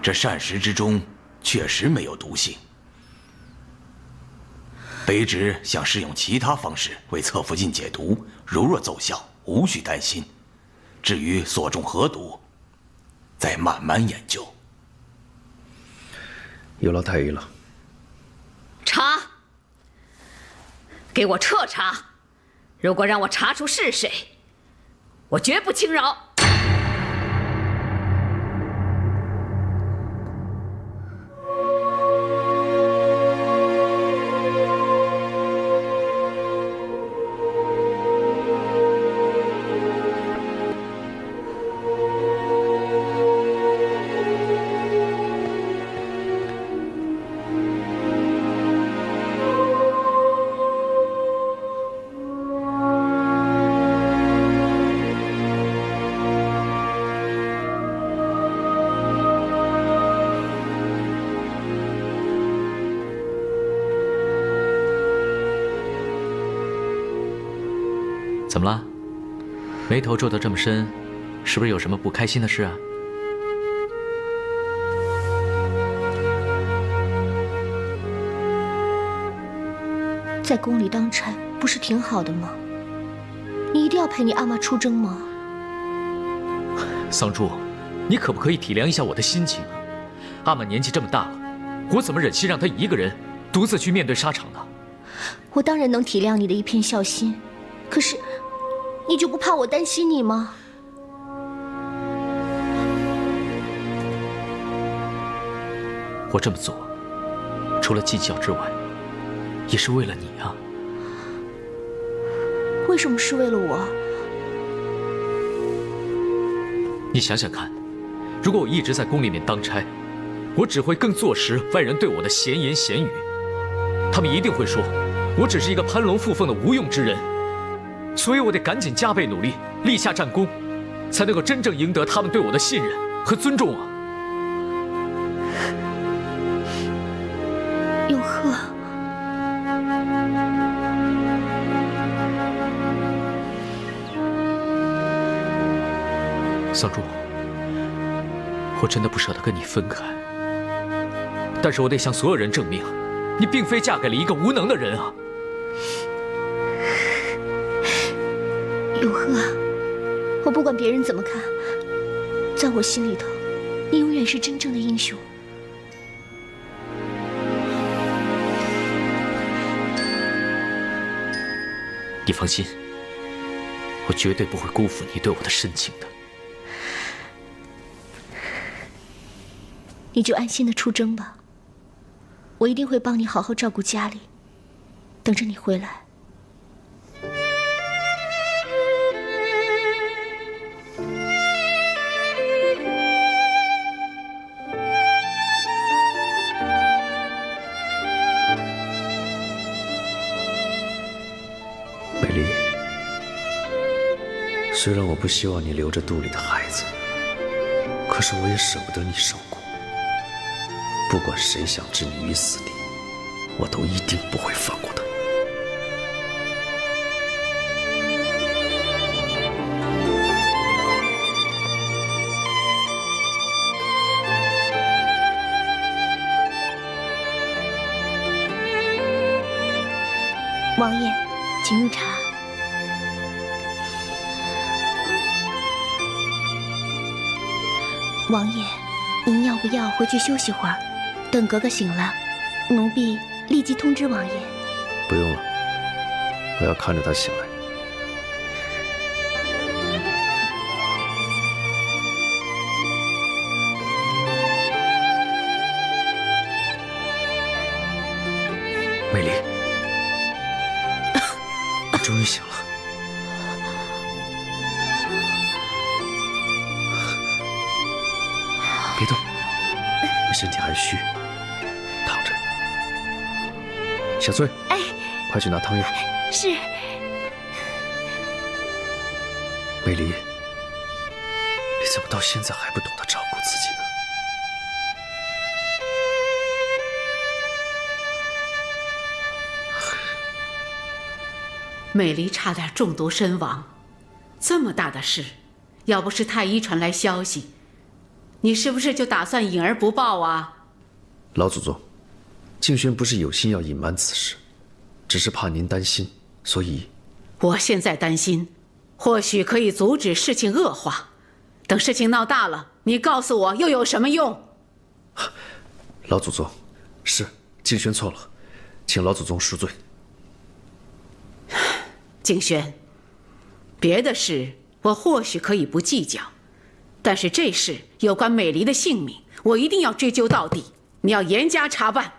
这膳食之中确实没有毒性。卑职想试用其他方式为侧福晋解毒，如若奏效，无需担心。至于所中何毒，再慢慢研究。有劳太医了。查！给我彻查！如果让我查出是谁，我绝不轻饶。怎么了？眉头皱得这么深，是不是有什么不开心的事啊？在宫里当差不是挺好的吗？你一定要陪你阿妈出征吗？桑珠，你可不可以体谅一下我的心情啊？阿玛年纪这么大了，我怎么忍心让她一个人独自去面对沙场呢？我当然能体谅你的一片孝心，可是你就不怕我担心你吗？我这么做，除了计较之外，也是为了你啊。为什么是为了我？你想想看，如果我一直在宫里面当差，我只会更坐实外人对我的闲言闲语。他们一定会说，我只是一个攀龙附凤的无用之人。所以我得赶紧加倍努力，立下战功，才能够真正赢得他们对我的信任和尊重啊！永鹤，桑珠，我真的不舍得跟你分开，但是我得向所有人证明，你并非嫁给了一个无能的人啊！永鹤，我不管别人怎么看，在我心里头，你永远是真正的英雄。你放心，我绝对不会辜负你对我的深情的。你就安心的出征吧，我一定会帮你好好照顾家里，等着你回来。美丽，虽然我不希望你留着肚里的孩子，可是我也舍不得你受苦。不管谁想置你于死地，我都一定不会放过他。王爷，请用茶。王爷，您要不要回去休息会儿？等格格醒了，奴婢立即通知王爷。不用了，我要看着他醒来。美丽，你终于醒了。别动，你身体还虚，躺着。小翠，哎，快去拿汤药。是。美丽，你怎么到现在还不懂得照顾自己呢？美离差点中毒身亡，这么大的事，要不是太医传来消息，你是不是就打算隐而不报啊？老祖宗，静轩不是有心要隐瞒此事，只是怕您担心，所以……我现在担心，或许可以阻止事情恶化，等事情闹大了，你告诉我又有什么用？老祖宗，是静轩错了，请老祖宗恕罪。静轩，别的事我或许可以不计较，但是这事有关美离的性命，我一定要追究到底。你要严加查办。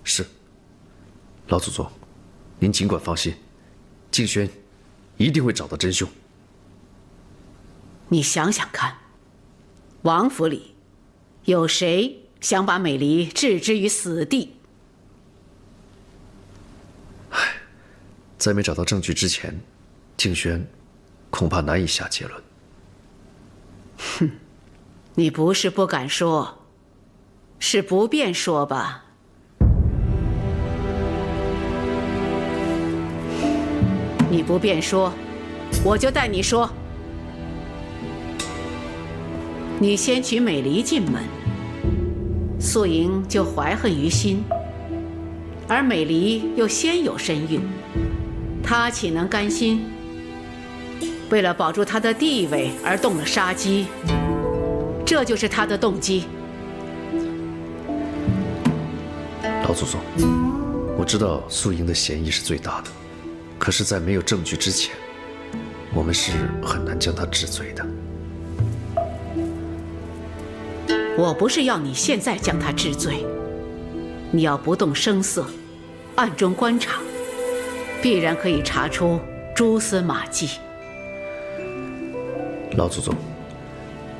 是，老祖宗，您尽管放心，静轩一定会找到真凶。你想想看，王府里有谁想把美离置之于死地？在没找到证据之前，静轩恐怕难以下结论。哼，你不是不敢说，是不便说吧？你不便说，我就代你说。你先娶美离进门，素莹就怀恨于心，而美离又先有身孕，她岂能甘心？为了保住她的地位而动了杀机，这就是她的动机。老祖宗，我知道素莹的嫌疑是最大的，可是，在没有证据之前，我们是很难将她治罪的。我不是要你现在将她治罪，你要不动声色，暗中观察，必然可以查出蛛丝马迹。老祖宗，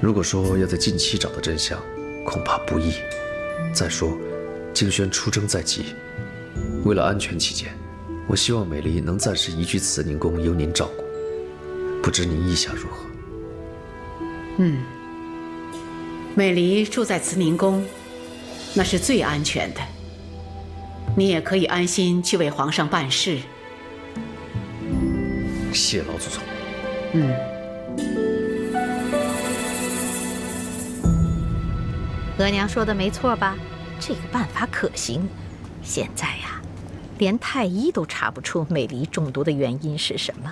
如果说要在近期找到真相，恐怕不易。再说，静轩出征在即，为了安全起见，我希望美离能暂时移居慈宁宫，由您照顾。不知您意下如何？美离住在慈宁宫，那是最安全的。你也可以安心去为皇上办事。谢老祖宗。额娘说的没错吧？这个办法可行。现在呀，连太医都查不出美离中毒的原因是什么，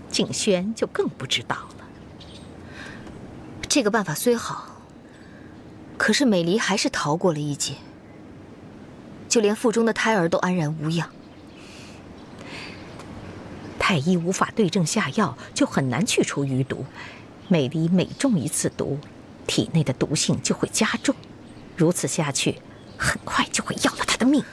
静轩就更不知道了。这个办法虽好，可是美离还是逃过了一劫，就连腹中的胎儿都安然无恙。太医无法对症下药，就很难去除余毒。美离每中一次毒，体内的毒性就会加重，如此下去，很快就会要了他的命。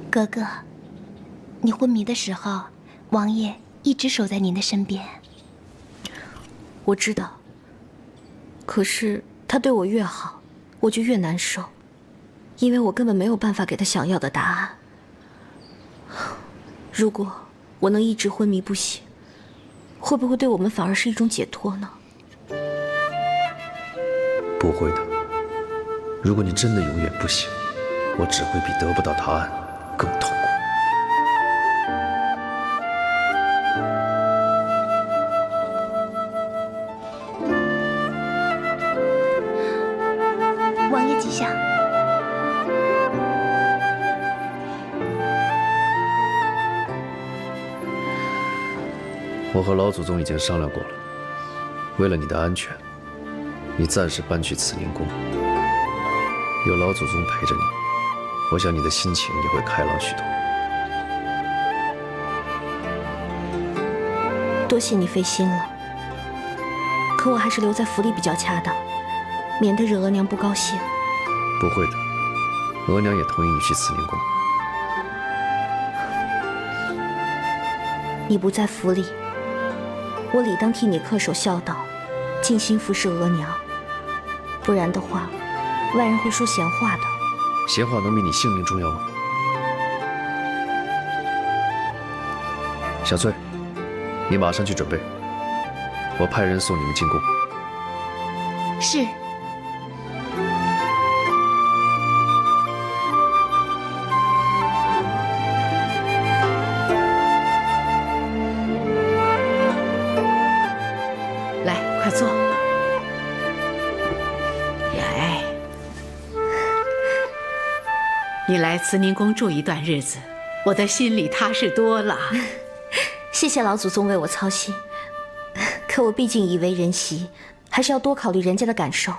哥哥，你昏迷的时候，王爷一直守在您的身边。我知道，可是他对我越好，我就越难受，因为我根本没有办法给他想要的答案。如果我能一直昏迷不醒，会不会对我们反而是一种解脱呢？不会的。如果你真的永远不醒，我只会比得不到答案更痛苦。王爷吉祥。我和老祖宗已经商量过了，为了你的安全，你暂时搬去慈宁宫，有老祖宗陪着你，我想你的心情也会开朗许多。多谢你费心了，可我还是留在府里比较恰当，免得惹额娘不高兴。不会的，额娘也同意你去慈宁宫。你不在府里，我理当替你恪守孝道，尽心服侍额娘，不然的话，外人会说闲话的。闲话能比你性命重要吗？小翠，你马上去准备，我派人送你们进宫。是。来，快坐。来，你来慈宁宫住一段日子，我的心里踏实多了。谢谢老祖宗为我操心，可我毕竟已为人媳，还是要多考虑人家的感受。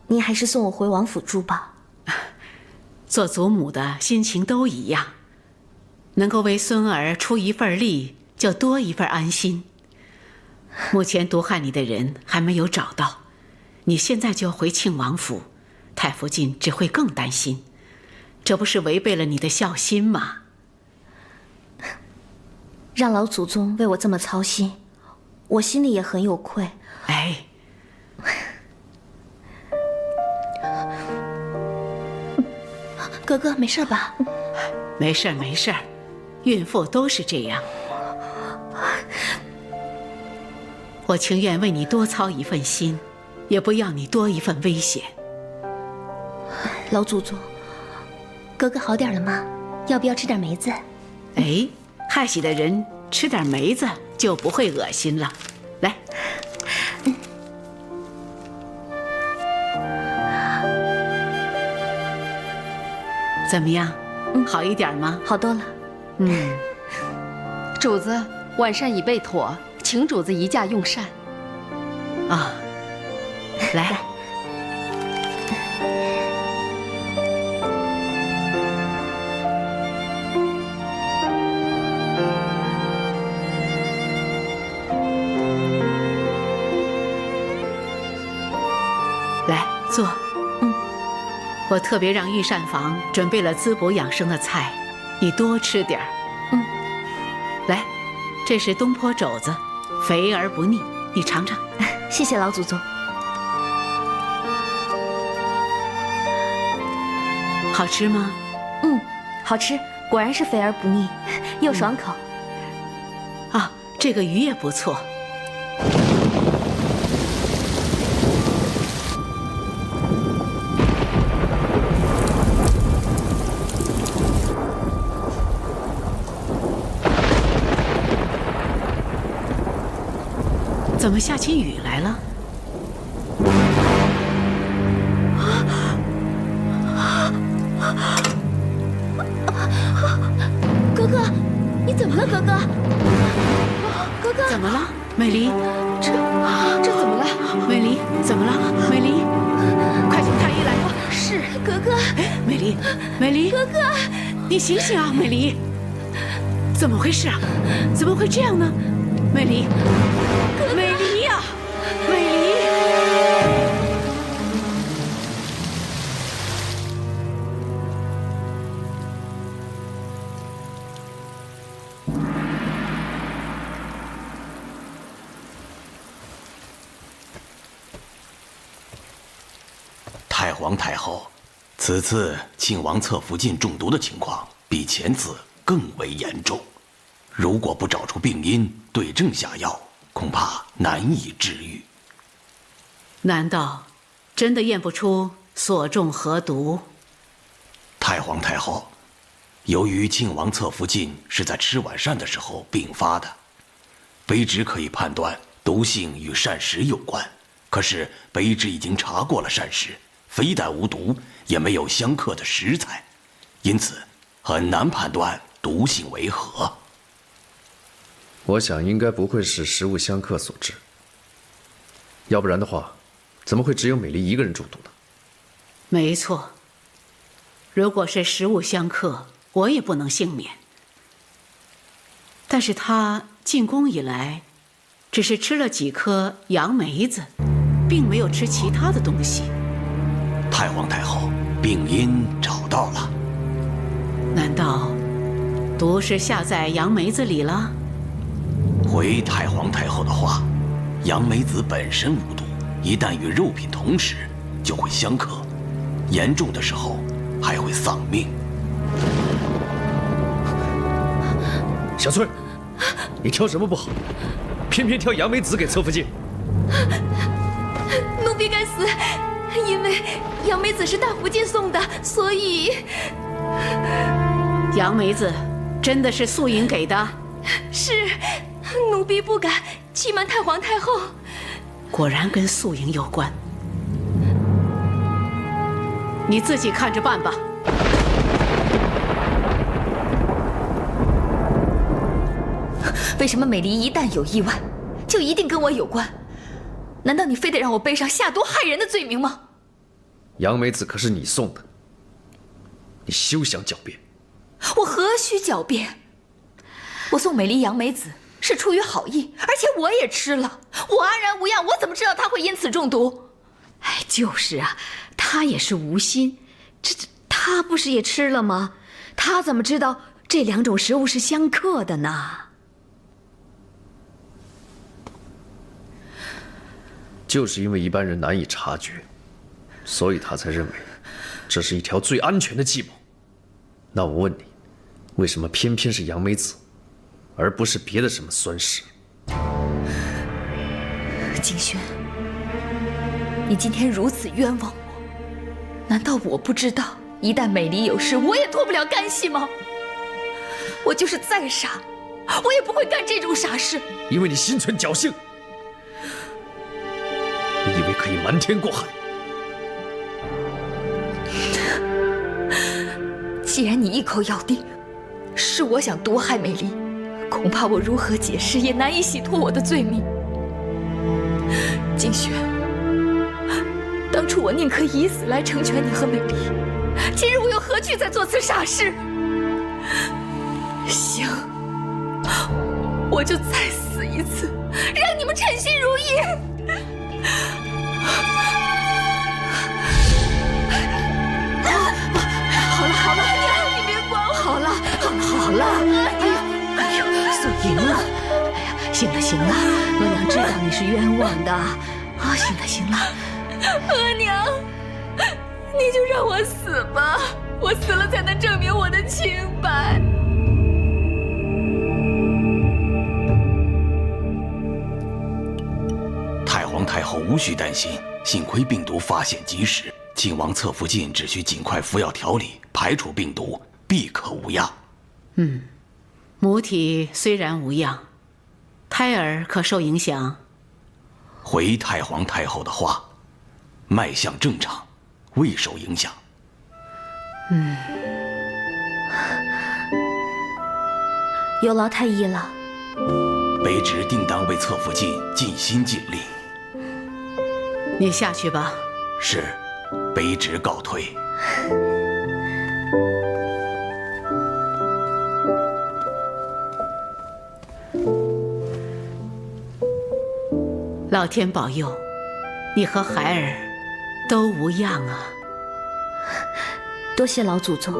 您还是送我回王府住吧。做祖母的心情都一样，能够为孙儿出一份力，就多一份安心。目前毒害你的人还没有找到，你现在就回庆王府，太傅进只会更担心，这不是违背了你的孝心吗？让老祖宗为我这么操心，我心里也很有愧。哎，哥哥没事吧？没事没事，孕妇都是这样。我情愿为你多操一份心，也不要你多一份危险。老祖宗，格格好点了吗？要不要吃点梅子？哎，害喜的人吃点梅子就不会恶心了。来，怎么样？好一点吗？好多了。主子，晚膳已备妥，请主子移驾用膳。啊，来。来坐。我特别让御膳房准备了滋补养生的菜，你多吃点儿。来，这是东坡肘子，肥而不腻，你尝尝。谢谢老祖宗。好吃吗？好吃，果然是肥而不腻，又爽口。啊，这个鱼也不错。怎么下起雨来了？格格，你怎么了，格格？格格，怎么了，美离？这怎么了？美离，怎么了？美离，快请太医来吧。是格格。美离，美离，格格，你醒醒啊，美离！怎么回事啊？怎么会这样呢？美离，美离呀，美离！太皇太后，此次庆王侧福晋中毒的情况比前次更为严重，如果不找出病因，对症下药，恐怕难以治愈。难道真的验不出所中何毒？太皇太后，由于庆王侧福晋是在吃晚膳的时候并发的，卑职可以判断毒性与膳食有关。可是卑职已经查过了膳食，非但无毒，也没有相克的食材，因此很难判断毒性为何。我想应该不会是食物相克所致，要不然的话，怎么会只有美丽一个人中毒呢？没错，如果是食物相克，我也不能幸免。但是他进宫以来，只是吃了几颗杨梅子，并没有吃其他的东西。太皇太后，病因找到了。难道毒是下在杨梅子里了？回太皇太后的话，杨梅子本身无毒，一旦与肉品同食，就会相克，严重的时候还会丧命。小翠，你挑什么不好，偏偏挑杨梅子给侧福晋？奴婢该死，因为杨梅子是大福晋送的，所以杨梅子真的是素莹给的？是，奴婢不敢欺瞒太皇太后。果然跟素莹有关，你自己看着办吧。为什么美离一旦有意外，就一定跟我有关？难道你非得让我背上下毒害人的罪名吗？杨梅子可是你送的，你休想狡辩。我何须狡辩？我送美离杨梅子是出于好意，而且我也吃了，我安然无恙，我怎么知道她会因此中毒？哎，就是啊，她也是无心，她不是也吃了吗？她怎么知道这两种食物是相克的呢？就是因为一般人难以察觉，所以他才认为这是一条最安全的计谋。那我问你，为什么偏偏是杨梅子，而不是别的什么酸食？景轩，你今天如此冤枉我，难道我不知道，一旦美离有事，我也脱不了干系吗？我就是再傻，我也不会干这种傻事。因为你心存侥幸，你以为可以瞒天过海。既然你一口咬定是我想毒害美离，恐怕我如何解释也难以洗脱我的罪名。景轩，当初我宁可以死来成全你和美离，今日我又何惧再做此傻事？行，我就再死一次，让你们称心如意。好了，娘，你别管我。好了，哎呦，素莹啊，哎呀，行了，额娘知道你是冤枉的。啊，行了，额娘，你就让我死吧，我死了才能证明我的清白。太皇太后无需担心，幸亏病毒发现及时。靖王侧福晋只需尽快服药调理，排除病毒，必可无恙。母体虽然无恙，胎儿可受影响？回太皇太后的话，脉象正常，未受影响。有劳太医了。卑职定当为侧福晋尽心尽力。你下去吧。是，卑职告退。老天保佑，你和孩儿都无恙啊！多谢老祖宗。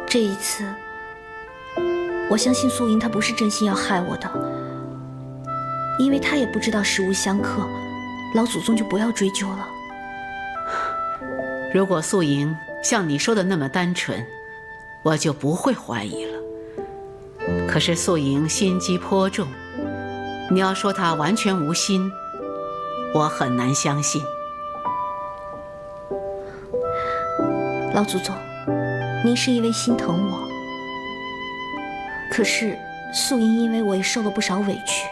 这一次，我相信素莹她不是真心要害我的，因为她也不知道食物相克，老祖宗就不要追究了。如果素莹像你说的那么单纯，我就不会怀疑了。可是素莹心机颇重，你要说她完全无心，我很难相信。老祖宗，您是因为心疼我，可是素莹因为我也受了不少委屈，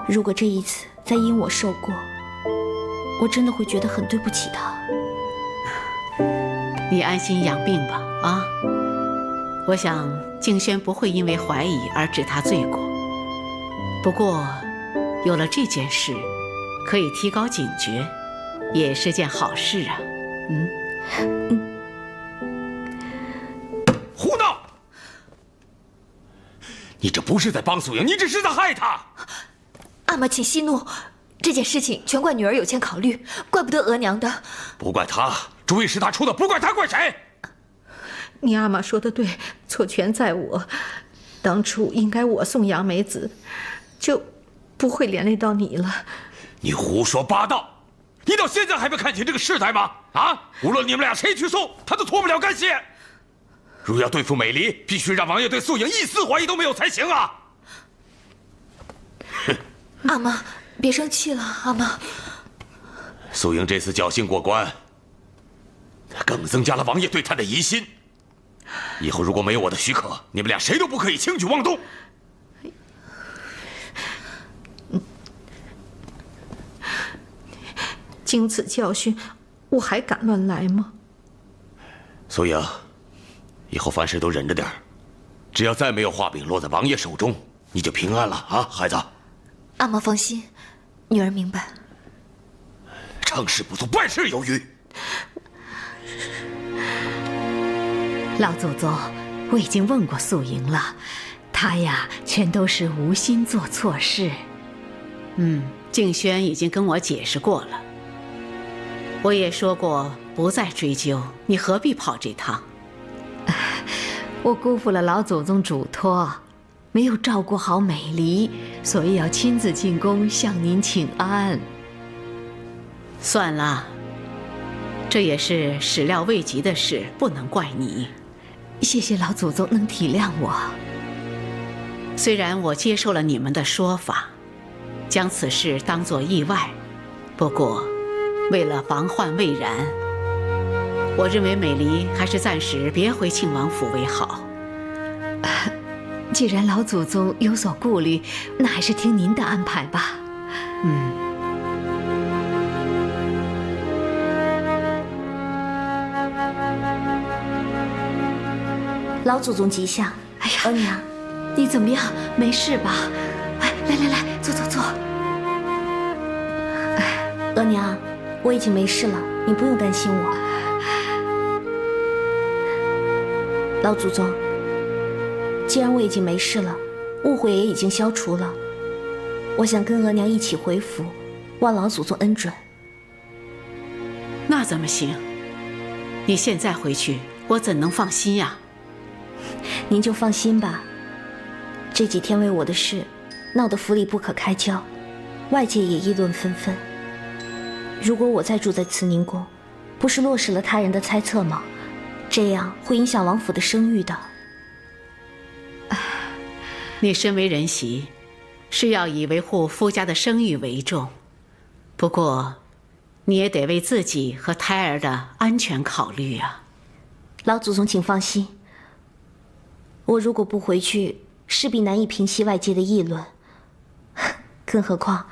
如果这一次再因我受过，我真的会觉得很对不起她。你安心养病吧，啊！我想静轩不会因为怀疑而治他罪过。不过，有了这件事，可以提高警觉，也是件好事啊。胡闹！你这不是在帮素莹，你只是在害她。阿玛，请息怒，这件事情全怪女儿有欠考虑，怪不得额娘的。不怪她，主意是她出的，不怪她，怪谁？你阿玛说的对，错全在我。当初应该我送杨梅子，就不会连累到你了。你胡说八道！你到现在还没看清这个事态吗？啊！无论你们俩谁去送，他都脱不了干系。如要对付美离，必须让王爷对素莹一丝怀疑都没有才行啊！哼！阿玛，别生气了，阿玛。素莹这次侥幸过关，更增加了王爷对她的疑心。以后如果没有我的许可，你们俩谁都不可以轻举妄动。经此教训，我还敢乱来吗？素莹，以后凡事都忍着点，只要再没有画饼落在王爷手中，你就平安了啊，孩子。阿玛放心，女儿明白。成事不足，败事有余。老祖宗，我已经问过素莹了，她呀，全都是无心做错事。静轩已经跟我解释过了，我也说过不再追究，你何必跑这趟？我辜负了老祖宗嘱托，没有照顾好美离，所以要亲自进宫向您请安。算了，这也是始料未及的事，不能怪你。谢谢老祖宗能体谅我。虽然我接受了你们的说法，将此事当作意外。不过，为了防患未然，我认为美离还是暂时别回庆王府为好。既然老祖宗有所顾虑，那还是听您的安排吧。老祖宗吉祥。哎呀，额娘，你怎么样？没事吧？来，坐。额娘，我已经没事了，你不用担心我。老祖宗，既然我已经没事了，误会也已经消除了，我想跟额娘一起回府，望老祖宗恩准。那怎么行？你现在回去，我怎能放心呀？您就放心吧。这几天为我的事，闹得府里不可开交，外界也议论纷纷。如果我再住在慈宁宫，不是落实了他人的猜测吗？这样会影响王府的声誉的。你身为人媳，是要以维护夫家的声誉为重，不过，你也得为自己和胎儿的安全考虑啊。老祖宗请放心，我如果不回去，势必难以平息外界的议论。更何况，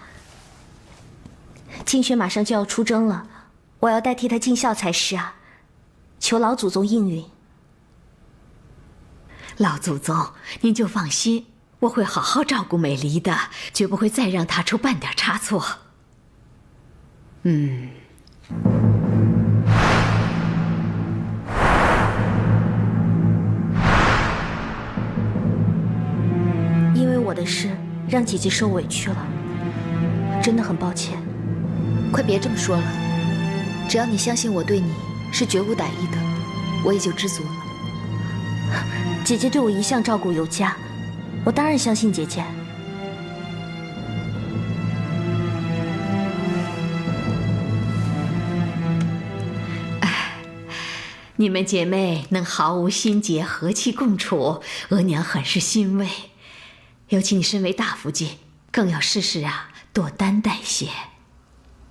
静轩马上就要出征了，我要代替他尽孝才是啊！求老祖宗应允。老祖宗，您就放心，我会好好照顾美离的，绝不会再让她出半点差错。因为我的事让姐姐受委屈了，真的很抱歉。快别这么说了，只要你相信我对你是绝无歹意的，我也就知足了。姐姐对我一向照顾有加，我当然相信姐姐。你们姐妹能毫无心结，和气共处，额娘很是欣慰。尤其你身为大福晋，更要事事多担待些。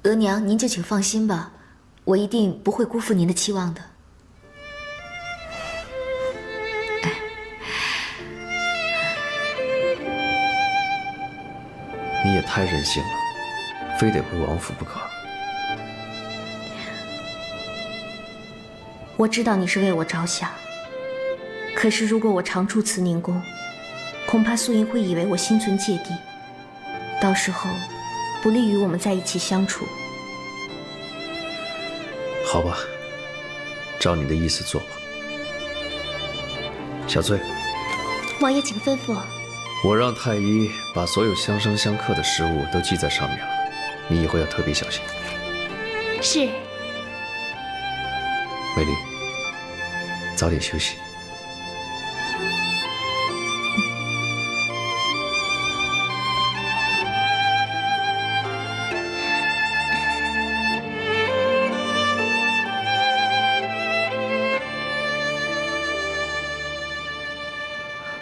额娘，您就请放心吧，我一定不会辜负您的期望的。你也太任性了，非得回王府不可。我知道你是为我着想，可是如果我常驻慈宁宫，恐怕素英会以为我心存芥蒂，到时候不利于我们在一起相处。好吧，照你的意思做吧。小翠，王爷请吩咐。我让太医把所有相生相克的食物都记在上面了，你以后要特别小心。是。美丽，早点休息。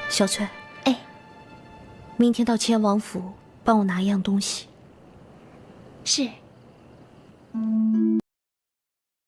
小翠，明天到千王府帮我拿一样东西。是。